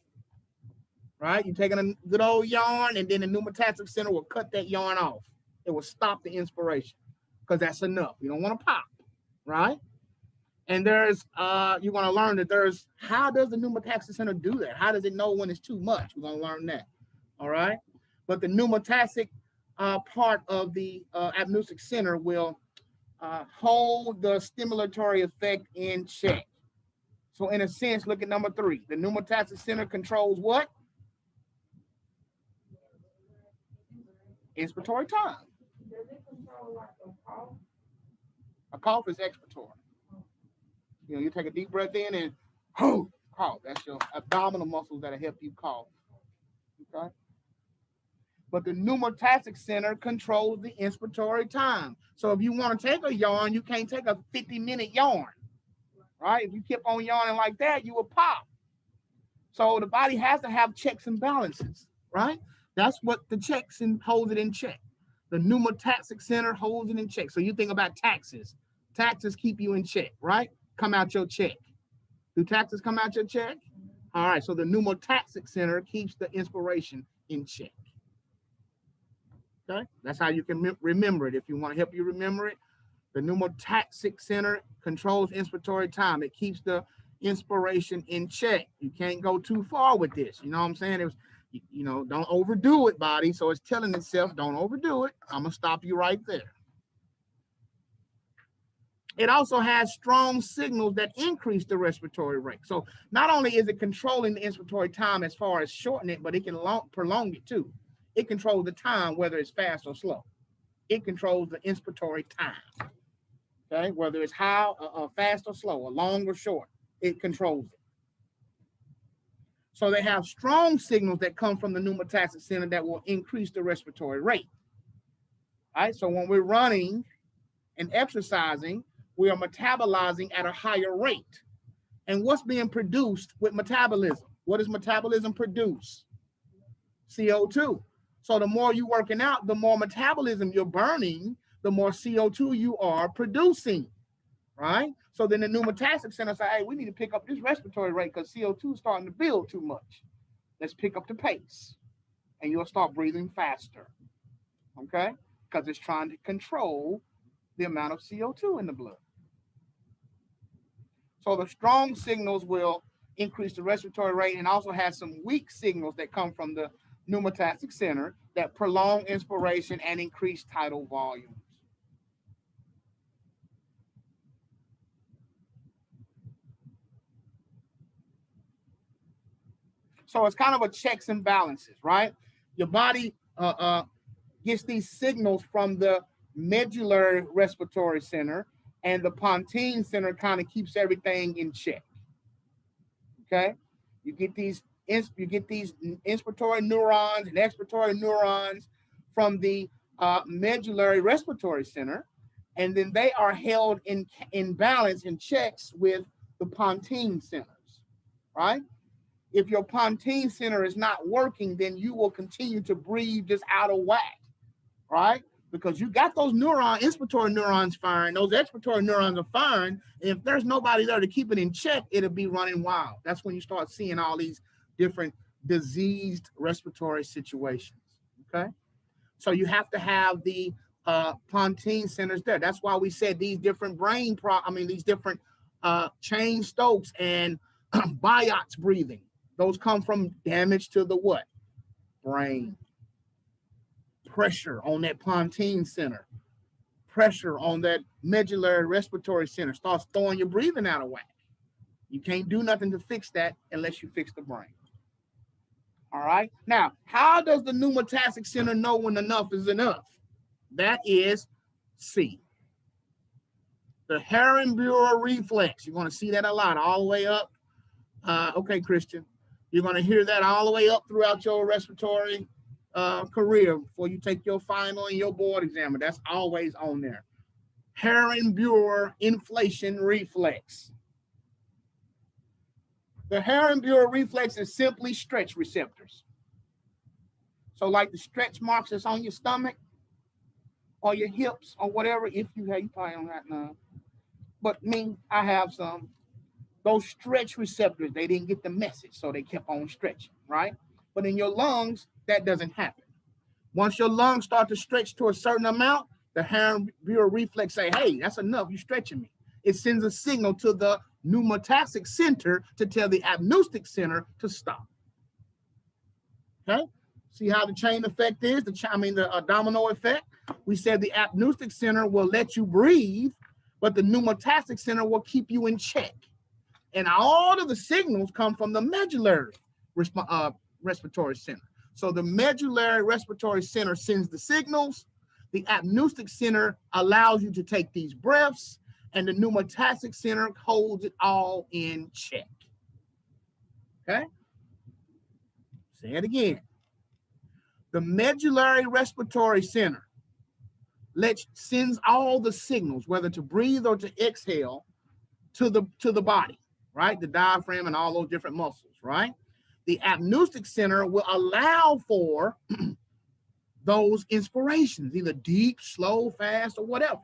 Right? You're taking a good old yarn, and then the pneumotactic center will cut that yarn off. It will stop the inspiration because that's enough. You don't want to pop, right? And there's, you're going to learn that there's, how does the pneumotactic center do that? How does it know when it's too much? We're going to learn that, all right? But the pneumotactic part of the apneustic center will hold the stimulatory effect in check. So in a sense, look at number 3. The pneumotactic center controls what? Inspiratory time. Does it control like a cough? A cough is expiratory. You know, you take a deep breath in and cough. That's your abdominal muscles that'll help you cough. Okay. But the pneumotactic center controls the inspiratory time. So if you want to take a yawn, you can't take a 50-minute yawn, right? If you keep on yawning like that, you will pop. So the body has to have checks and balances, right? That's what the checks and holds it in check. The pneumotactic center holds it in check. So you think about taxes. Taxes keep you in check, right? Come out your check. Do taxes come out your check? All right, so the pneumotactic center keeps the inspiration in check. Okay, that's how you can remember it. If you want to help you remember it, the pneumotactic center controls inspiratory time. It keeps the inspiration in check. You can't go too far with this. You know what I'm saying? It was, you know, don't overdo it, body. So it's telling itself, don't overdo it. I'm gonna stop you right there. It also has strong signals that increase the respiratory rate. So not only is it controlling the inspiratory time as far as shortening it, but it can prolong it too. It controls the time, whether it's fast or slow. It controls the inspiratory time. Okay, whether it's high, fast or slow, or long or short, it controls it. So they have strong signals that come from the pneumotactic center that will increase the respiratory rate. All right, so when we're running and exercising, we are metabolizing at a higher rate. And what's being produced with metabolism? What does metabolism produce? CO2. So the more you're working out, the more metabolism you're burning, the more CO2 you are producing, right? So then the pneumotactic center say, hey, we need to pick up this respiratory rate because CO2 is starting to build too much. Let's pick up the pace. And you'll start breathing faster, okay? Because it's trying to control the amount of CO2 in the blood. So the strong signals will increase the respiratory rate and also has some weak signals that come from the pneumotactic center that prolong inspiration and increase tidal volumes. So it's kind of a checks and balances, right? Your body gets these signals from the medullary respiratory center, and the pontine center kind of keeps everything in check. Okay, you get these inspiratory neurons and expiratory neurons from the medullary respiratory center, and then they are held in balance and checks with the pontine centers, right? If your pontine center is not working, then you will continue to breathe just out of whack, right? Because you got those inspiratory neurons firing, those expiratory neurons are firing, and if there's nobody there to keep it in check, it'll be running wild. That's when you start seeing all these different diseased respiratory situations, okay? So you have to have the pontine centers there. That's why we said these different these different chain Stokes and Biot's breathing. Those come from damage to the what? Brain. Pressure on that pontine center. Pressure on that medullary respiratory center starts throwing your breathing out of whack. You can't do nothing to fix that unless you fix the brain. All right. Now, how does the pneumotactic center know when enough is enough? That is C. The Herrenbuer reflex. You're going to see that a lot, all the way up. Okay, Christian. You're going to hear that all the way up throughout your respiratory career before you take your final and your board exam. That's always on there. Herrenbuer inflation reflex. The Herrenbuer reflex is simply stretch receptors. So like the stretch marks that's on your stomach or your hips or whatever, if you have, you probably don't have none. But me, I have some. Those stretch receptors, they didn't get the message, so they kept on stretching, right? But in your lungs, that doesn't happen. Once your lungs start to stretch to a certain amount, the Herrenbuer reflex say, hey, that's enough, you're stretching me. It sends a signal to the pneumotactic center to tell the apneustic center to stop. Okay? See how the chain effect is, the domino effect? We said the apneustic center will let you breathe, but the pneumotactic center will keep you in check. And all of the signals come from the medullary respiratory center. So the medullary respiratory center sends the signals. The apneustic center allows you to take these breaths. and the pneumotactic center holds it all in check. Okay? Say it again. The medullary respiratory center sends all the signals, whether to breathe or to exhale, to the body, right? The diaphragm and all those different muscles, right? The apneustic center will allow for those inspirations, either deep, slow, fast, or whatever.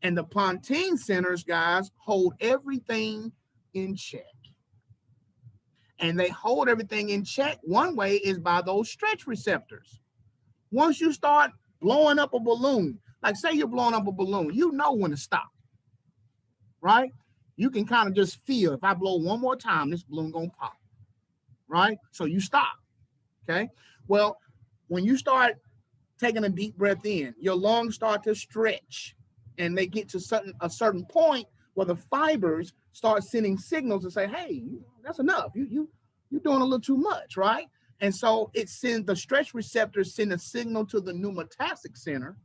And the pontine centers, guys, hold everything in check. And they hold everything in check. One way is by those stretch receptors. Once you start blowing up a balloon, like say you're blowing up a balloon, you know when to stop, right? You can kind of just feel, if I blow one more time, this balloon gonna pop, right? So you stop, okay? Well, when you start taking a deep breath in, your lungs start to stretch, and they get to a certain point where the fibers start sending signals to say, hey, that's enough. You're doing a little too much, right? And so the stretch receptors send a signal to the pneumotactic center,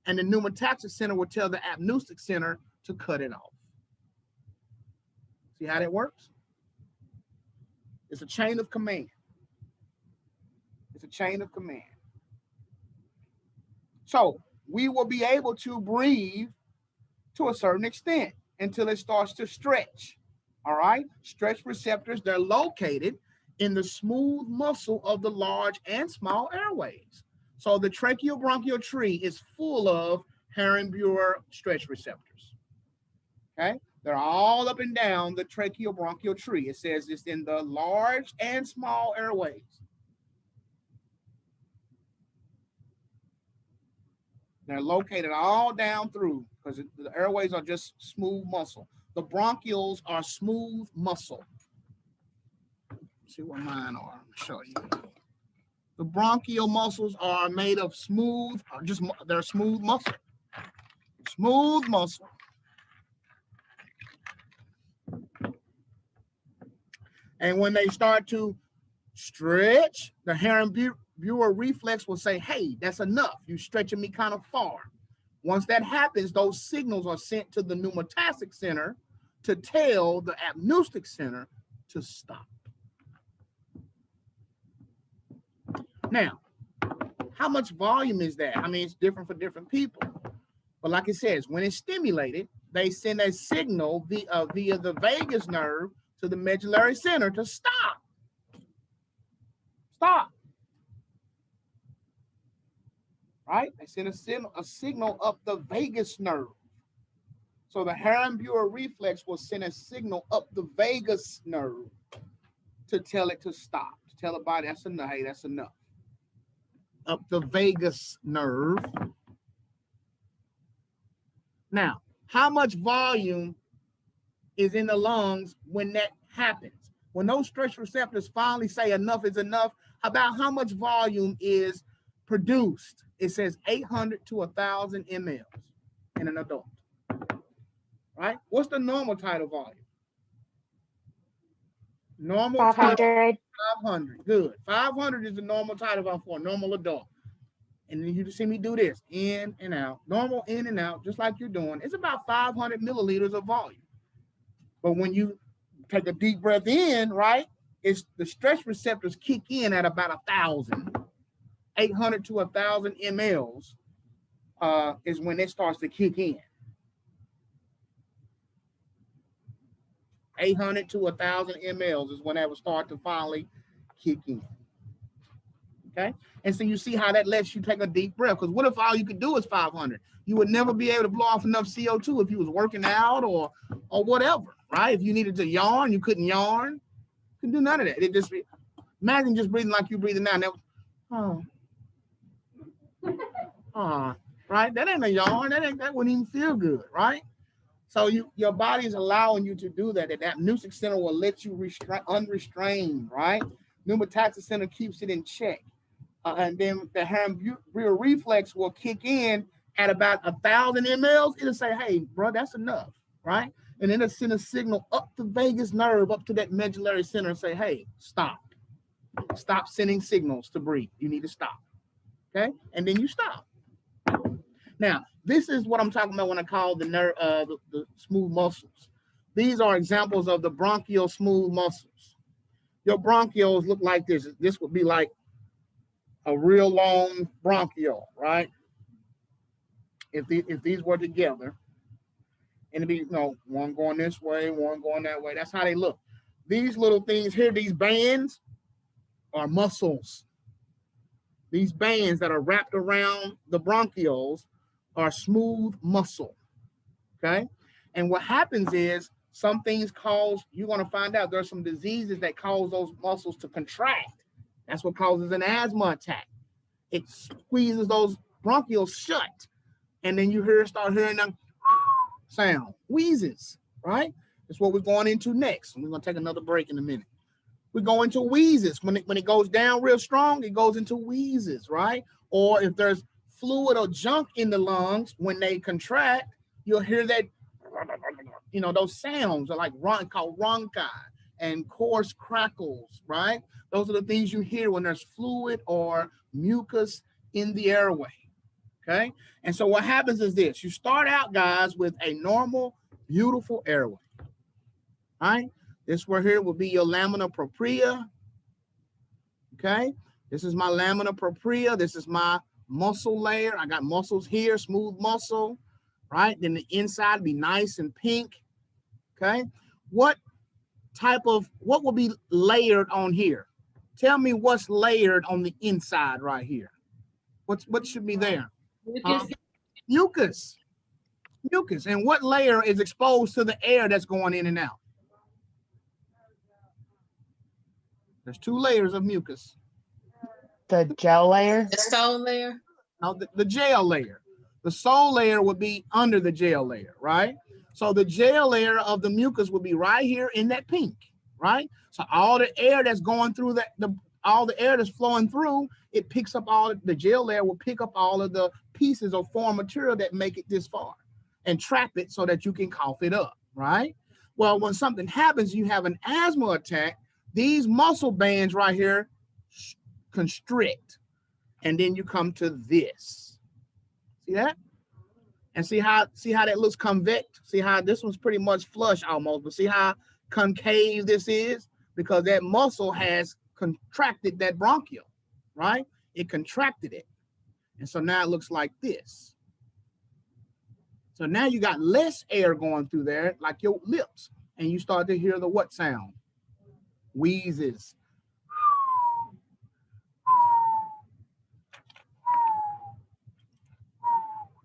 and the pneumotactic center will tell the apneustic center to cut it off. See how that works? It's a chain of command. It's a chain of command. So we will be able to breathe to a certain extent until it starts to stretch. All right? Stretch receptors, they're located in the smooth muscle of the large and small airways. So the tracheobronchial tree is full of Herrenbuer stretch receptors. Okay? They're all up and down the tracheobronchial tree. It says it's in the large and small airways. They're located all down through, because the airways are just smooth muscle. The bronchioles are smooth muscle. Let's see what mine are. I'll show you. The bronchial muscles are made of smooth, they're smooth muscle. Smooth muscle. And when they start to stretch, the Herrenbuer reflex will say, hey, that's enough. You're stretching me kind of far. Once that happens, those signals are sent to the pneumotactic center to tell the apneustic center to stop. Now, how much volume is that? I mean, it's different for different people. But like it says, when it's stimulated, they send a signal via the vagus nerve to the medullary center to stop. Stop. Right? They send a signal up the vagus nerve. So the Herrenbuer reflex will send a signal up the vagus nerve to tell it to stop, to tell the body that's enough. Hey, that's enough. Up the vagus nerve. Now, how much volume is in the lungs when that happens? When those stretch receptors finally say enough is enough, about how much volume is produced? It says 800 to 1,000 mLs in an adult. Right? What's the normal tidal volume? Normal 500. 500. Good. 500 is the normal tidal volume for a normal adult. And then you just see me do this, in and out, normal in and out, just like you're doing. It's about 500 milliliters of volume. But when you take a deep breath in, right, it's the stretch receptors kick in at about 1,000. 800 to 1,000 mLs is when it starts to kick in. 800 to 1,000 mLs is when that will start to finally kick in. Okay? And so you see how that lets you take a deep breath. Because what if all you could do is 500? You would never be able to blow off enough CO2 if you was working out or whatever, right? If you needed to yarn, you couldn't yarn. You couldn't do none of that. It just imagine just breathing like you're breathing now. That was, right? That ain't a yawn. That wouldn't even feel good, right? So your body is allowing you to do that. That apneustic center will let you unrestrained, right? Pneumotactic center keeps it in check. And then the Herrenbuer reflex will kick in at about 1,000 mLs. It'll say, hey, bro, that's enough, right? And then it'll send a signal up the vagus nerve, up to that medullary center and say, hey, stop. Stop sending signals to breathe. You need to stop, okay? And then you stop. Now, this is what I'm talking about when I call the nerve, the smooth muscles. These are examples of the bronchial smooth muscles. Your bronchioles look like this. This would be like a real long bronchiole, right? If these were together, and it'd be, you know, one going this way, one going that way. That's how they look. These little things here, these bands, are muscles. These bands that are wrapped around the bronchioles are smooth muscle, okay? And what happens is some things cause, you're going to find out there's some diseases that cause those muscles to contract. That's what causes an asthma attack. It squeezes those bronchioles shut, and then you start hearing them sound, wheezes, right? That's what we're going into next. And we're going to take another break in a minute. We go into wheezes. When it goes down real strong, it goes into wheezes, right? Or if there's fluid or junk in the lungs, when they contract, you'll hear that, you know, those sounds are like called rhonchi and coarse crackles, right? Those are the things you hear when there's fluid or mucus in the airway, okay? And so what happens is this. You start out, guys, with a normal, beautiful airway, right? This right here will be your lamina propria, okay? This is my lamina propria. This is my muscle layer. I got muscles here, smooth muscle, right? Then the inside be nice and pink, okay? What will be layered on here? Tell me what's layered on the inside right here. What should be there? Mucus. Mucus. And what layer is exposed to the air that's going in and out? There's two layers of mucus. The gel layer? The stone layer? Now, the gel layer. The sole layer would be under the gel layer, right? So the gel layer of the mucus would be right here in that pink, right? So all the air that's going through all the air that's flowing through, it picks up the gel layer will pick up all of the pieces of foreign material that make it this far and trap it so that you can cough it up, right? Well, when something happens, you have an asthma attack, these muscle bands right here constrict, and then you come to this. See that? And see how that looks convex? See how this one's pretty much flush almost, but see how concave this is? Because that muscle has contracted that bronchial, right? It contracted it. And so now it looks like this. So now you got less air going through there, like your lips, and you start to hear the what sound? Wheezes.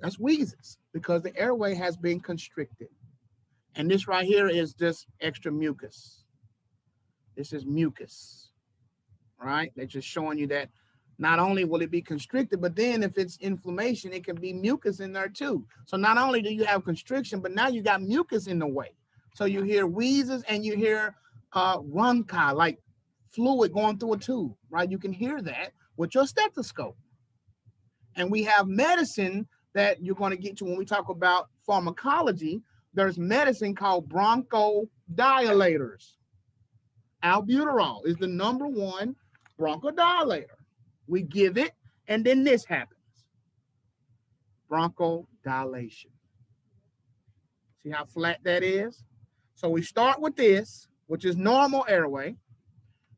That's wheezes because the airway has been constricted. And this right here is just extra mucus. This is mucus, right? They're just showing you that not only will it be constricted, but then if it's inflammation, it can be mucus in there too. So not only do you have constriction, but now you got mucus in the way. So you hear wheezes and you hear rhonchi, like fluid going through a tube, right? You can hear that with your stethoscope. And we have medicine that you're going to get to when we talk about pharmacology. There's medicine called bronchodilators. Albuterol is the #1 bronchodilator. We give it, and then this happens. Bronchodilation. See how flat that is? So we start with this, which is normal airway.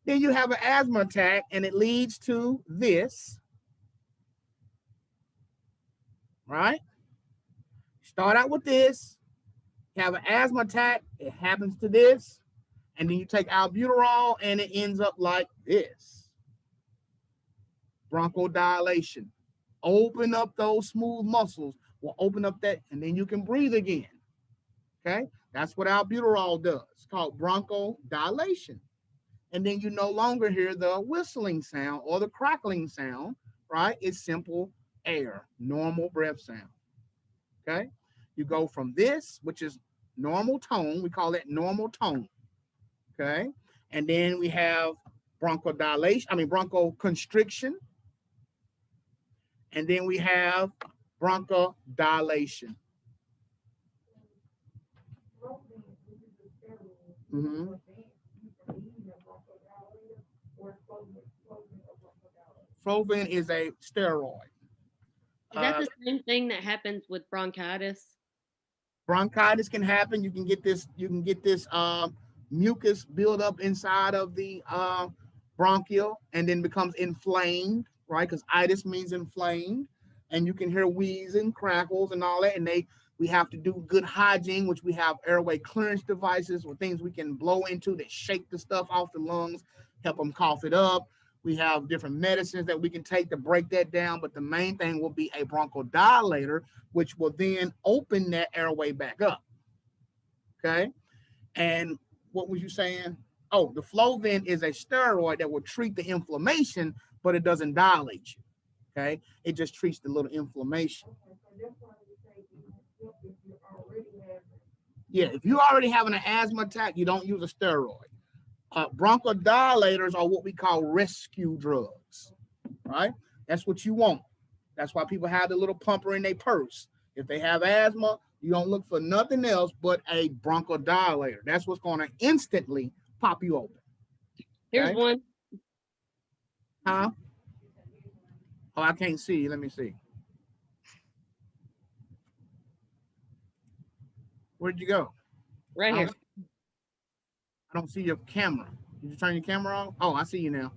Then you have an asthma attack, and it leads to this. Right? Start out with this. You have an asthma attack, it happens to this. And then you take albuterol, and it ends up like this. Bronchodilation. Open up those smooth muscles. Will open up that, and then you can breathe again. Okay? That's what albuterol does. It's called bronchodilation. And then you no longer hear the whistling sound or the crackling sound, right? It's simple air, normal breath sound. Okay? You go from this, which is normal tone. We call that normal tone. Okay? And then we have bronchoconstriction. And then we have bronchodilation. Mm-hmm. Flovin is a steroid. Is that the same thing that happens with bronchitis? Bronchitis can happen. You can get this mucus build up inside of the bronchial and then becomes inflamed, right? Because itis means inflamed, and you can hear wheezing, crackles, and all that. And we have to do good hygiene, which we have airway clearance devices or things we can blow into that shake the stuff off the lungs, help them cough it up. We have different medicines that we can take to break that down, but the main thing will be a bronchodilator, which will then open that airway back up. Okay. And what was you saying? Oh, the Flovin is a steroid that will treat the inflammation, but it doesn't dilate you. Okay. It just treats the little inflammation. Yeah. If you already having an asthma attack, you don't use a steroid. Bronchodilators are what we call rescue drugs, right? That's what you want. That's why people have the little pumper in their purse. If they have asthma, you don't look for nothing else but a bronchodilator. That's what's going to instantly pop you open. Here's Okay? one. Huh? Oh, I can't see. Let me see. Where'd you go? Right here. I don't see your camera. Did you turn your camera on? Oh, I see you now.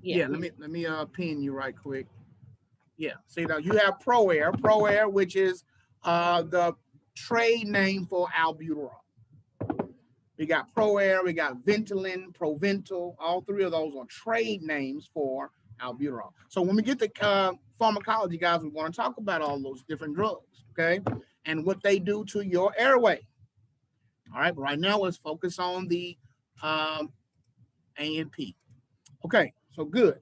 Yeah, let me pin you right quick. Yeah, see now you have ProAir, which is the trade name for albuterol. We got ProAir, we got Ventolin, Proventil. All three of those are trade names for albuterol. So when we get to pharmacology, guys, we want to talk about all those different drugs, okay, and what they do to your airway. All right, but right now let's focus on the A&P. Okay, so good.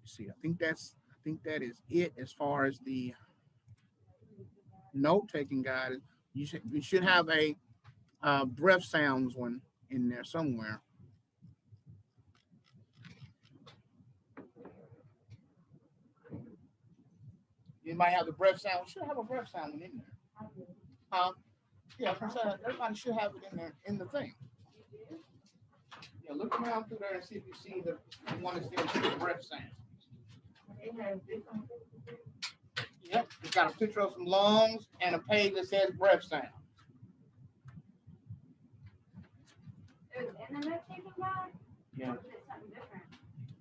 See, I think that is it as far as the note-taking guide. You should have a breath sounds one in there somewhere. You might have the breath sound. We should have a breath sound one in there. Yeah, everybody should have it in there in the thing. Yeah, look around through there and see if you see the one that says the breath sound. Yep, it's got a picture of some lungs and a page that says breath sound. Yeah.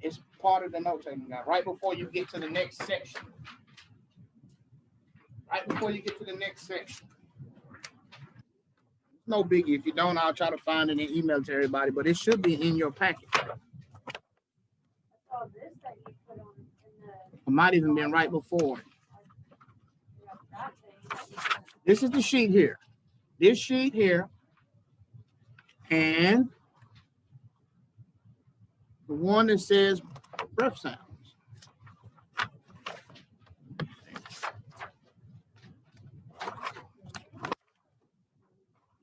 It's part of the note-taking guide, right before you get to the next section. Right before you get to the next section. No biggie. If you don't, I'll try to find it and email it to everybody, but it should be in your packet. It might even been right before. This is the sheet here. This sheet here. And the one that says breath sounds.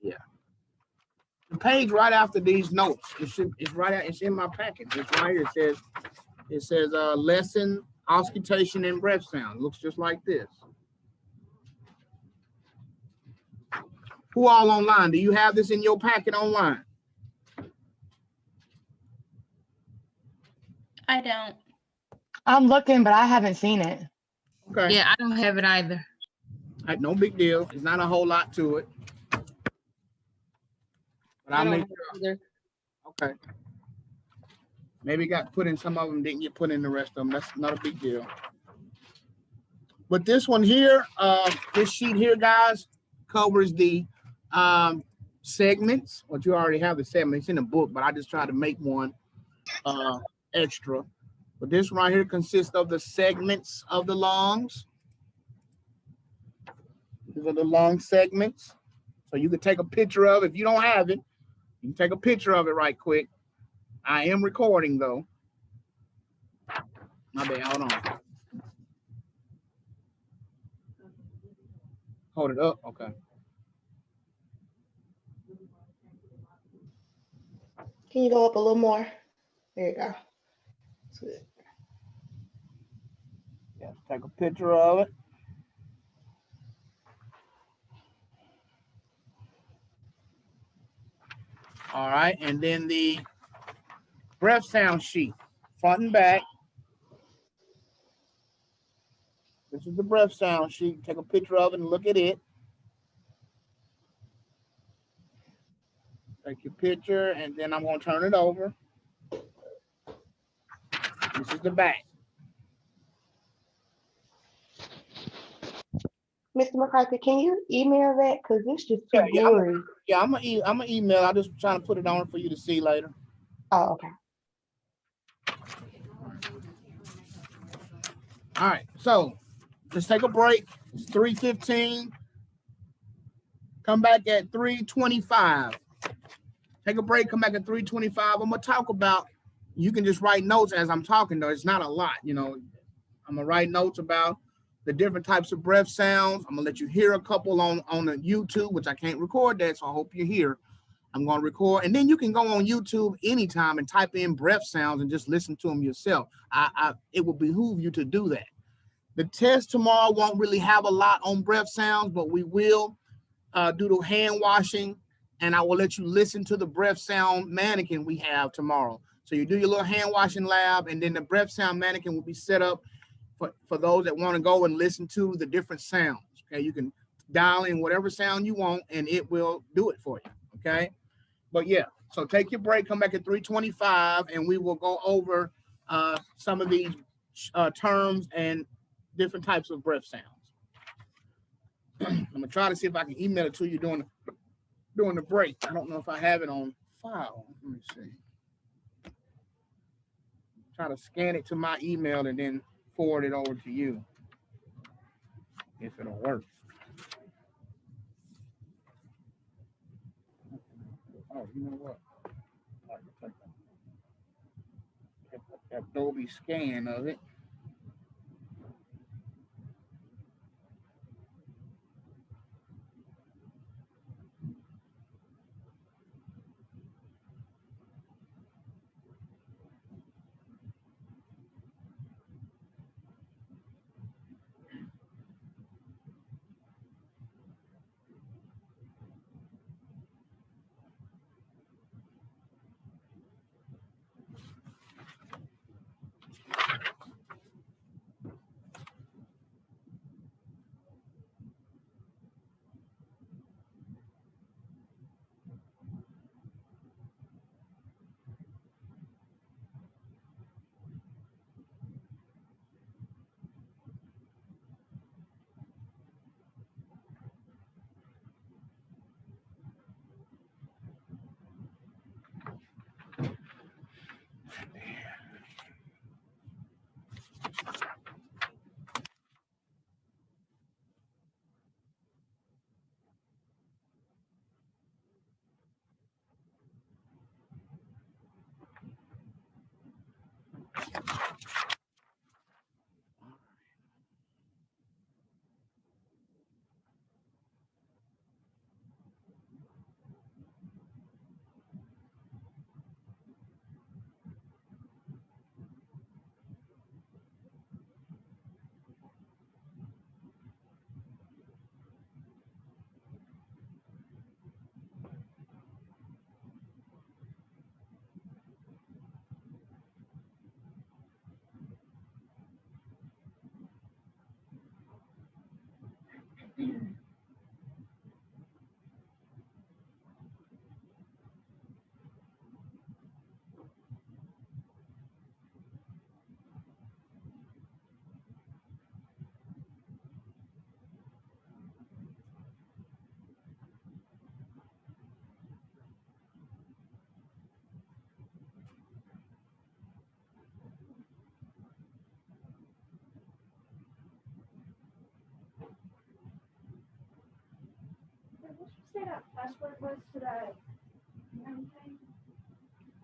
Yeah. The page right after these notes. It's in my packet. It's right here. It says lesson, auscultation, and breath sound. It looks just like this. Who all online? Do you have this in your packet online? I don't. I'm looking, but I haven't seen it. Okay. Yeah, I don't have it either. No big deal. There's not a whole lot to it. But I'll make sure. Okay. Maybe got put in some of them, didn't get put in the rest of them. That's not a big deal. But this one here, this sheet here, guys, covers the segments. Well, you already have the segments in the book, but I just try to make one extra. But this right here consists of the segments of the lungs. These are the lung segments. So you can take a picture of it. If you don't have it, you can take a picture of it right quick. I am recording though. My bad, hold on. Hold it up, okay. Can you go up a little more? There you go. That's good. Yeah, take a picture of it. All right, and then the breath sound sheet, front and back. is the breath sound sheet. Take a picture of it and look at it. Take your picture, and then I'm going to turn it over. This is the back. Mr. McCarthy, can you email that? Because it's just too Yeah, blurry. I'm gonna email. I'm just trying to put it on for you to see later. Oh, okay. All right, so let's take a break. It's 3:15. Come back at 3:25. Take a break, come back at 3:25. I'm gonna talk about, you can just write notes as I'm talking though. It's not a lot, you know. I'm gonna write notes about the different types of breath sounds. I'm gonna let you hear a couple on the YouTube, which I can't record that, so I hope you're here. I'm gonna record, and then you can go on YouTube anytime and type in breath sounds and just listen to them yourself. It will behoove you to do that. The test tomorrow won't really have a lot on breath sounds, but we will do the hand washing, and I will let you listen to the breath sound mannequin we have tomorrow. So you do your little hand washing lab, and then the breath sound mannequin will be set up for those that want to go and listen to the different sounds. Okay, you can dial in whatever sound you want, and it will do it for you. Okay, but yeah, so take your break, come back at 3:25, and we will go over some of these terms and different types of breath sounds. I'm gonna try to see if I can email it to you during the break. I don't know if I have it on file. Let me see. Try to scan it to my email and then forward it over to you, if it'll work. Oh, you know what? Adobe scan of it.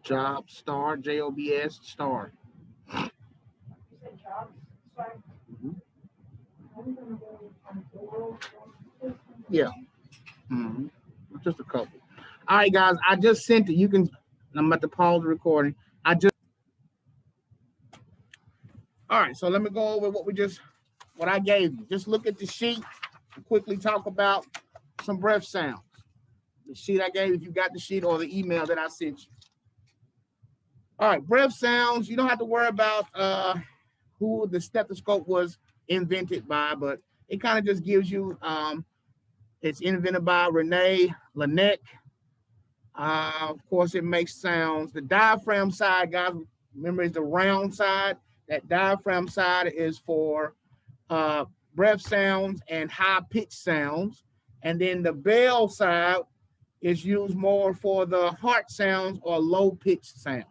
Job star, JOBS star. Mhm. Yeah. Mhm. Just a couple. All right, guys. I just sent it. You can. I'm about to pause the recording. All right. So let me go over what I gave you. Just look at the sheet and quickly talk about some breath sounds. The sheet I gave, if you got the sheet, or the email that I sent you. All right, breath sounds. You don't have to worry about who the stethoscope was invented by, but it kind of just gives you, it's invented by Renee Laennec. Of course, it makes sounds. The diaphragm side, guys, remember, is the round side. That diaphragm side is for breath sounds and high-pitched sounds. And then the bell side is used more for the heart sounds or low-pitched sounds,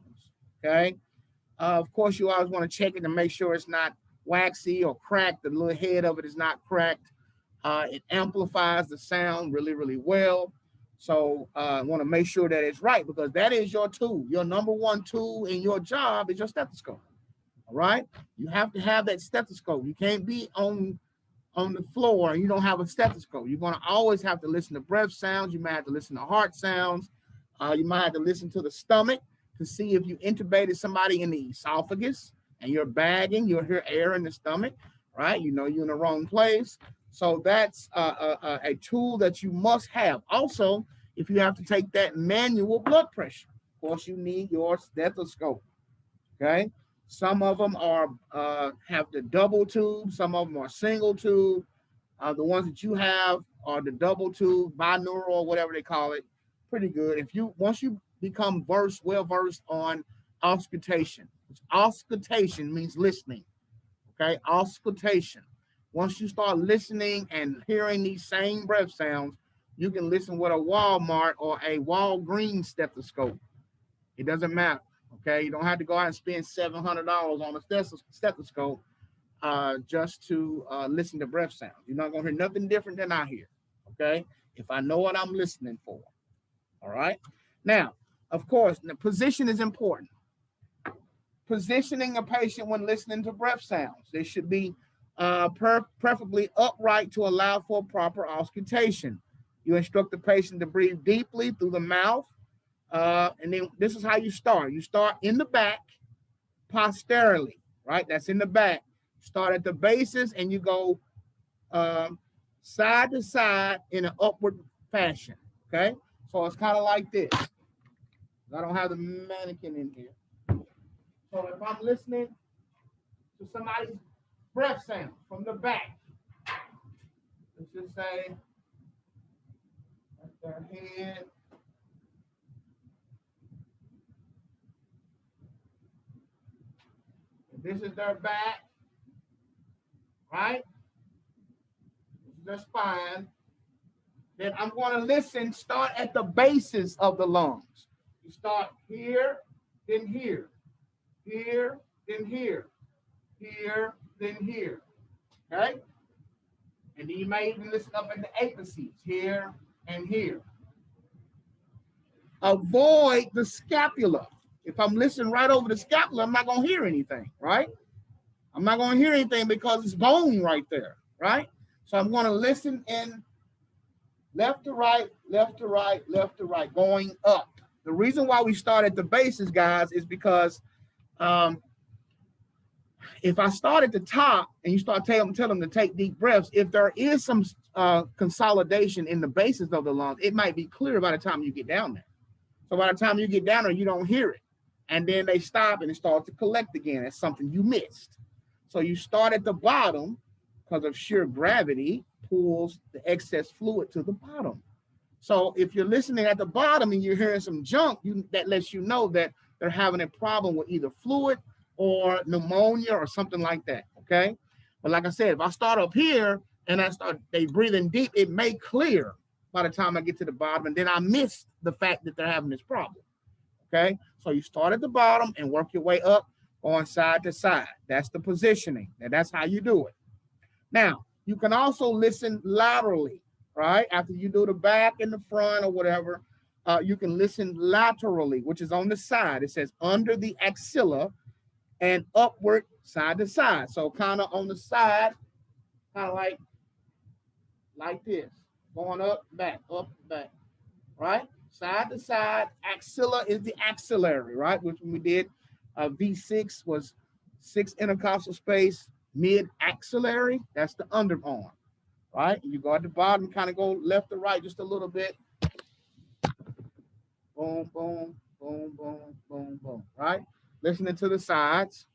okay? Of course, you always want to check it to make sure it's not waxy or cracked. The little head of it is not cracked. It amplifies the sound really, really well. So I want to make sure that it's right, because that is your tool. Your number one tool in your job is your stethoscope. All right? You have to have that stethoscope. You can't be on the floor and you don't have a stethoscope. You're going to always have to listen to breath sounds. You might have to listen to heart sounds. You might have to listen to the stomach to see if you intubated somebody in the esophagus and you're bagging, you'll hear air in the stomach, right? You know you're in the wrong place. So that's a tool that you must have. Also, if you have to take that manual blood pressure, of course, you need your stethoscope, okay? Some of them are have the double tube. Some of them are single tube. The ones that you have are the double tube, binaural, whatever they call it. Pretty good. Once you become well versed on auscultation, which auscultation means listening. Okay, auscultation. Once you start listening and hearing these same breath sounds, you can listen with a Walmart or a Walgreens stethoscope. It doesn't matter. Okay, you don't have to go out and spend $700 on a stethoscope just to listen to breath sounds. You're not gonna hear nothing different than I hear. Okay, if I know what I'm listening for. All right. Now, of course, the position is important. Positioning a patient when listening to breath sounds. They should be preferably upright to allow for proper auscultation. You instruct the patient to breathe deeply through the mouth. And then this is how you start. You start in the back, posteriorly, right? That's in the back. Start at the bases and you go side to side in an upward fashion, okay? So it's kind of like this. I don't have the mannequin in here. So if I'm listening to somebody's breath sound from the back, let's just say that's their head. If this is their back, right? This is their spine. Then I'm going to listen, start at the bases of the lungs. You start here, then here, here, then here, here, then here, okay? And then you may even listen up at the apices, here and here. Avoid the scapula. If I'm listening right over the scapula, I'm not going to hear anything, right? I'm not going to hear anything because it's bone right there, right? So I'm going to listen in left to right, left to right, left to right, going up. The reason why we start at the bases, guys, is because if I start at the top and you start tell them to take deep breaths, if there is some consolidation in the bases of the lungs, it might be clear by the time you get down there. So by the time you get down there, you don't hear it. And then they stop and it starts to collect again. That's something you missed. So you start at the bottom because of sheer gravity pulls the excess fluid to the bottom. So if you're listening at the bottom and you're hearing some junk, that lets you know that they're having a problem with either fluid or pneumonia or something like that, okay? But like I said, if I start up here and they breathing deep, it may clear by the time I get to the bottom, and then I miss the fact that they're having this problem, okay? So you start at the bottom and work your way up, going side to side. That's the positioning, and that's how you do it. Now, you can also listen laterally, right? After you do the back and the front or whatever, you can listen laterally, which is on the side. It says under the axilla and upward side to side. So kind of on the side, kind of like this, going up, back, right? Side to side. Axilla is the axillary, right? Which we did, V6 was 6 intercostal space, mid axillary. That's the underarm, right? You go at the bottom, kind of go left to right just a little bit. Boom, boom, boom, boom, boom, boom, right? Listening to the sides.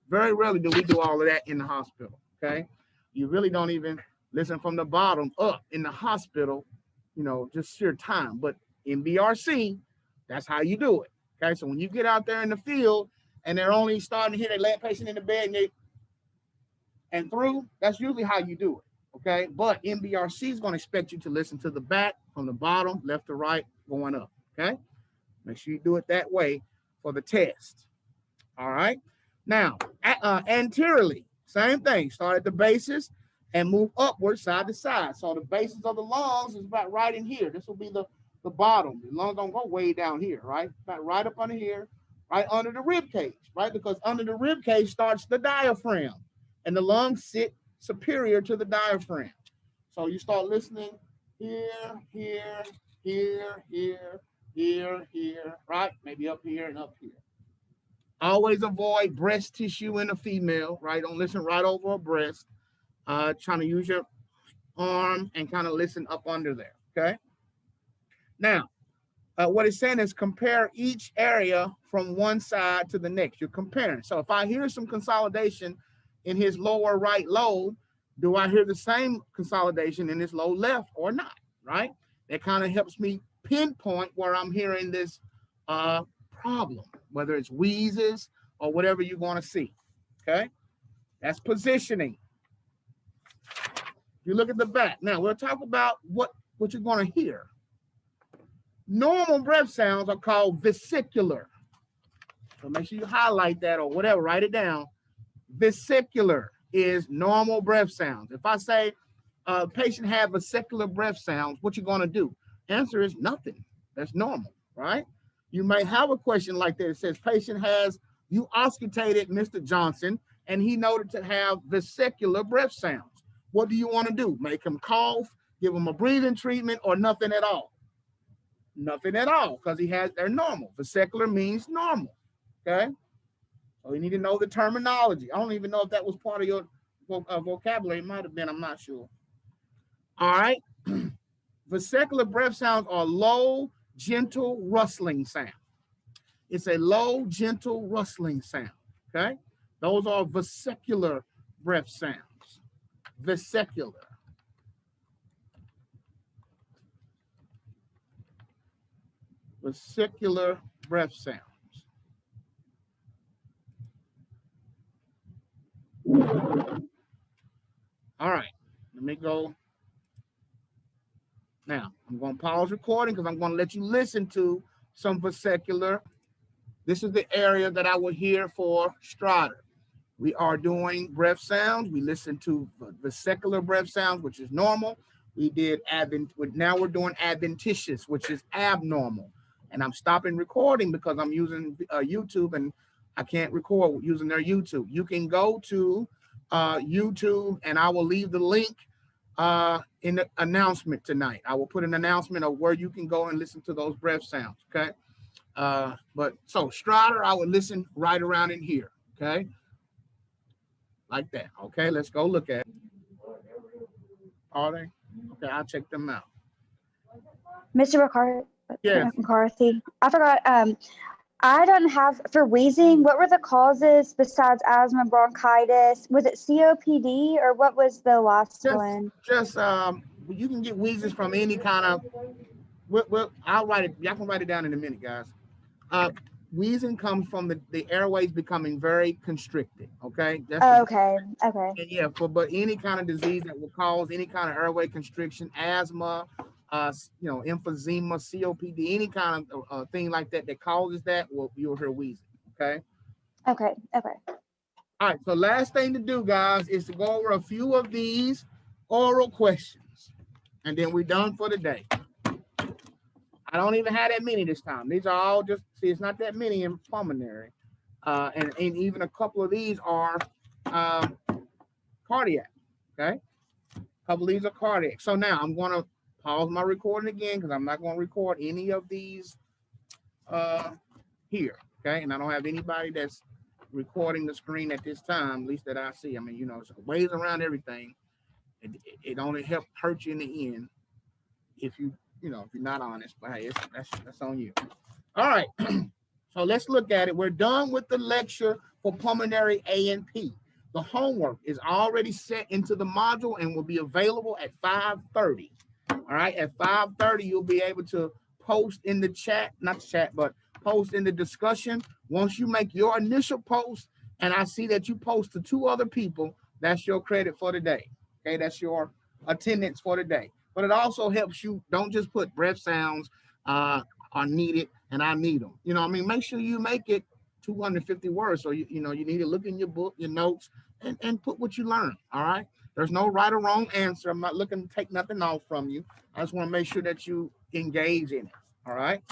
Very rarely do we do all of that in the hospital, okay? You really don't even listen from the bottom up in the hospital, you know, just sheer time. But in BRC, that's how you do it, okay? So when you get out there in the field and they're only starting to hear they lay a patient in the bed and through, that's usually how you do it, okay? But MBRC is going to expect you to listen to the back from the bottom, left to right, going up, okay? Make sure you do it that way for the test, all right? Now, anteriorly, same thing. Start at the basis and move upward side to side. So the basis of the lungs is about right in here. This will be the bottom. The lungs don't go way down here, right? About right up under here, right under the rib cage, right? Because under the rib cage starts the diaphragm, and the lungs sit superior to the diaphragm. So you start listening here, here, here, here, here, here, right? Maybe up here and up here. Always avoid breast tissue in a female, right? Don't listen right over a breast. Trying to use your arm and kind of listen up under there, okay? Now, what it's saying is compare each area from one side to the next. You're comparing. So if I hear some consolidation in his lower right lobe, do I hear the same consolidation in his low left or not, right? That kind of helps me pinpoint where I'm hearing this problem, whether it's wheezes or whatever you want to see, okay? That's positioning. You look at the back. Now, we'll talk about what you're going to hear. Normal breath sounds are called vesicular. So make sure you highlight that or whatever, write it down. Vesicular is normal breath sounds. If I say a patient have vesicular breath sounds, what you going to do? Answer is nothing. That's normal, right? You may have a question like that. It says patient has, you auscultated Mr. Johnson and he noted to have vesicular breath sounds. What do you want to do? Make him cough, give him a breathing treatment, or nothing at all? Nothing at all, because they're normal. Vesicular means normal, okay? So you need to know the terminology. I don't even know if that was part of your vocabulary. It might have been, I'm not sure. All right. Vesicular breath sounds are low, gentle, rustling sound. It's a low, gentle, rustling sound, okay? Those are vesicular breath sounds. Vesicular. Vesicular breath sounds. All right, let me go. Now, I'm going to pause recording because I'm going to let you listen to some vesicular. This is the area that I would hear for Strider. We are doing breath sounds. We listen to vesicular breath sounds, which is normal. We did now we're doing adventitious, which is abnormal. And I'm stopping recording because I'm using YouTube and I can't record using their YouTube. You can go to YouTube and I will leave the link in the announcement tonight. I will put an announcement of where you can go and listen to those breath sounds, okay? But so Strider, I would listen right around in here, okay? Like that, okay? Let's go look at it. Are they? Okay, I'll check them out. Mr. McCarthy. Yeah. McCarthy. I forgot. I don't have for wheezing. What were the causes besides asthma, bronchitis? Was it COPD or what was the last one? Just you can get wheezes from any kind of. Well, I'll write it. Y'all can write it down in a minute, guys. Wheezing comes from the airways becoming very constricted. Okay. Okay. And yeah, but any kind of disease that will cause any kind of airway constriction, asthma, emphysema, COPD, any kind of thing like that causes that, you'll hear wheezing. Okay. Okay. All right. So last thing to do, guys, is to go over a few of these oral questions, and then we're done for the day. I don't even have that many this time. These are all it's not that many in pulmonary. And even a couple of these are cardiac, okay? A couple of these are cardiac. So now I'm going to pause my recording again because I'm not going to record any of these here, okay? And I don't have anybody that's recording the screen at this time, at least that I see. I mean, it's ways around everything. It only hurt you in the end if if you're not honest, but hey, that's on you. All right, so let's look at it. We're done with the lecture for pulmonary A and P. The homework is already set into the module and will be available at 5:30. All right, at 5:30, you'll be able to post in the chat, not the chat, but post in the discussion. Once you make your initial post, and I see that you post to 2 other people, that's your credit for the day. Okay, that's your attendance for the day. But it also helps you, don't just put breath sounds are needed and I need them. You know what I mean? Make sure you make it 250 words. So, you know, you need to look in your book, your notes, and put what you learn. All right. There's no right or wrong answer. I'm not looking to take nothing off from you. I just want to make sure that you engage in it. All right.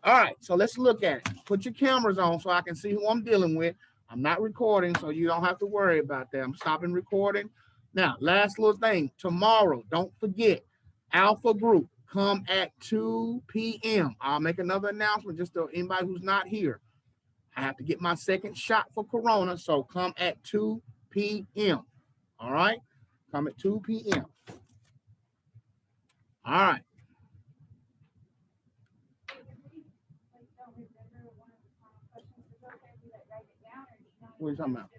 All right. So let's look at it. Put your cameras on so I can see who I'm dealing with. I'm not recording, so you don't have to worry about that. I'm stopping recording. Now, last little thing. Tomorrow, don't forget, Alpha Group, come at 2 p.m. I'll make another announcement just to anybody who's not here. I have to get my second shot for Corona, so come at 2 p.m. All right? Come at 2 p.m. All right. What are you talking about?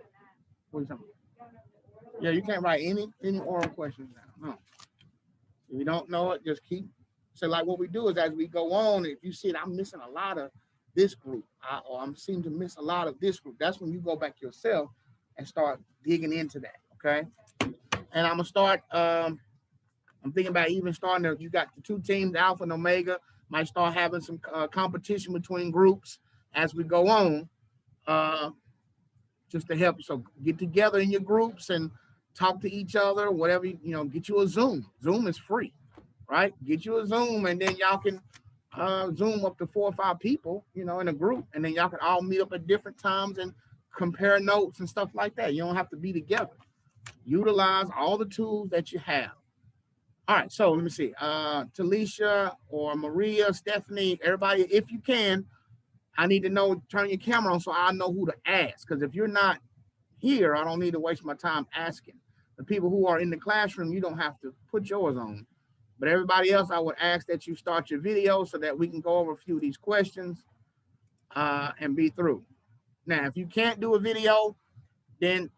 What are you talking about? Yeah, you can't write any oral questions down. No. If you don't know it, just keep. So like what we do is as we go on, if you see that I'm missing a lot of this group, or I'm seem to miss a lot of this group, that's when you go back yourself and start digging into that, okay? And I'm gonna start, I'm thinking about even starting to, you got the 2 teams, Alpha and Omega, might start having some competition between groups as we go on, just to help. So get together in your groups and talk to each other, whatever, you know, get you a Zoom. Zoom is free, right? Get you a Zoom, and then y'all can Zoom up to 4 or 5 people, you know, in a group, and then y'all can all meet up at different times and compare notes and stuff like that. You don't have to be together. Utilize all the tools that you have. All right, so let me see. Talisha or Maria, Stephanie, everybody, if you can, I need to know, turn your camera on so I know who to ask. Because if you're not here, I don't need to waste my time asking. The people who are in the classroom, you don't have to put yours on. But everybody else, I would ask that you start your video so that we can go over a few of these questions and be through. Now, if you can't do a video, then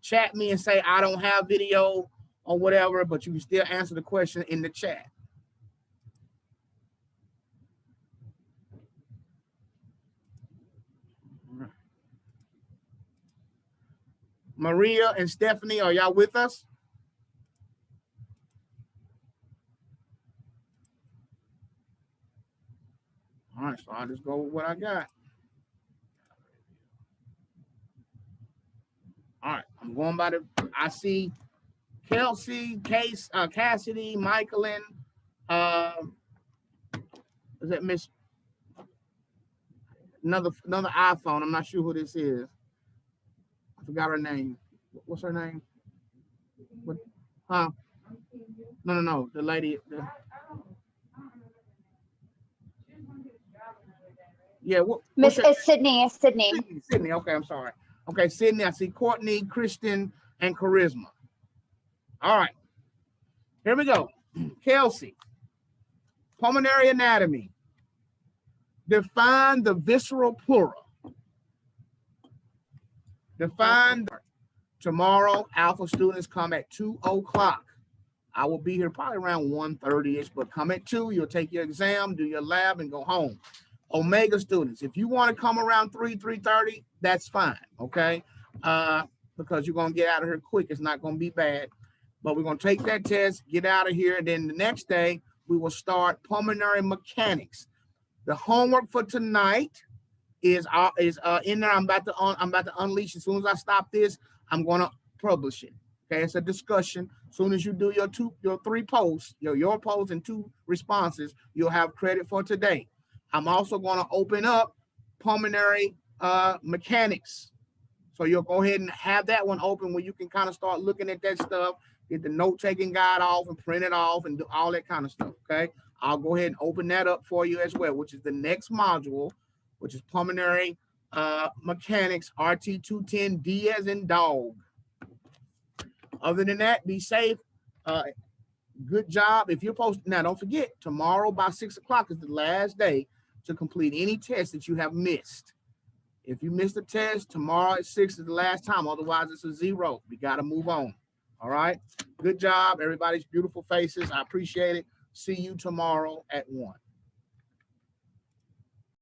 chat me and say, I don't have video or whatever, but you can still answer the question in the chat. Maria and Stephanie, are y'all with us? All right, so I'll just go with what I got. All right, I'm going by the, I see Kelsey, Case, Cassidy, Michaelin, is that Miss, another iPhone, I'm not sure who this is. I forgot her name. What's her name? What? Huh? No, the lady. Yeah, Miss Sydney. Sydney, okay, I'm sorry. Okay, Sydney, I see Courtney, Kristen, and Charisma. All right, here we go. Kelsey, pulmonary anatomy. Define the visceral pleura. Define. Tomorrow, Alpha students come at 2 o'clock. I will be here probably around 1:30-ish, but come at 2, you'll take your exam, do your lab, and go home. Omega students, if you want to come around 3:30, that's fine, okay? Because you're going to get out of here quick. It's not going to be bad. But we're going to take that test, get out of here, and then the next day, we will start pulmonary mechanics. The homework for tonight is in there. I'm about to unleash. As soon as I stop this, I'm going to publish it. Okay, it's a discussion. As soon as you do your 3 posts, your posts and 2 responses, you'll have credit for today. I'm also going to open up pulmonary mechanics. So you'll go ahead and have that one open where you can kind of start looking at that stuff, get the note-taking guide off and print it off and do all that kind of stuff, okay? I'll go ahead and open that up for you as well, which is the next module, which is pulmonary mechanics, RT 210D as in dog. Other than that, be safe. Good job. If you're posting, now don't forget, tomorrow by 6 o'clock is the last day to complete any test that you have missed. If you missed the test, tomorrow at 6 is the last time. Otherwise, it's a 0. We got to move on. All right. Good job, everybody's beautiful faces. I appreciate it. See you tomorrow at 1.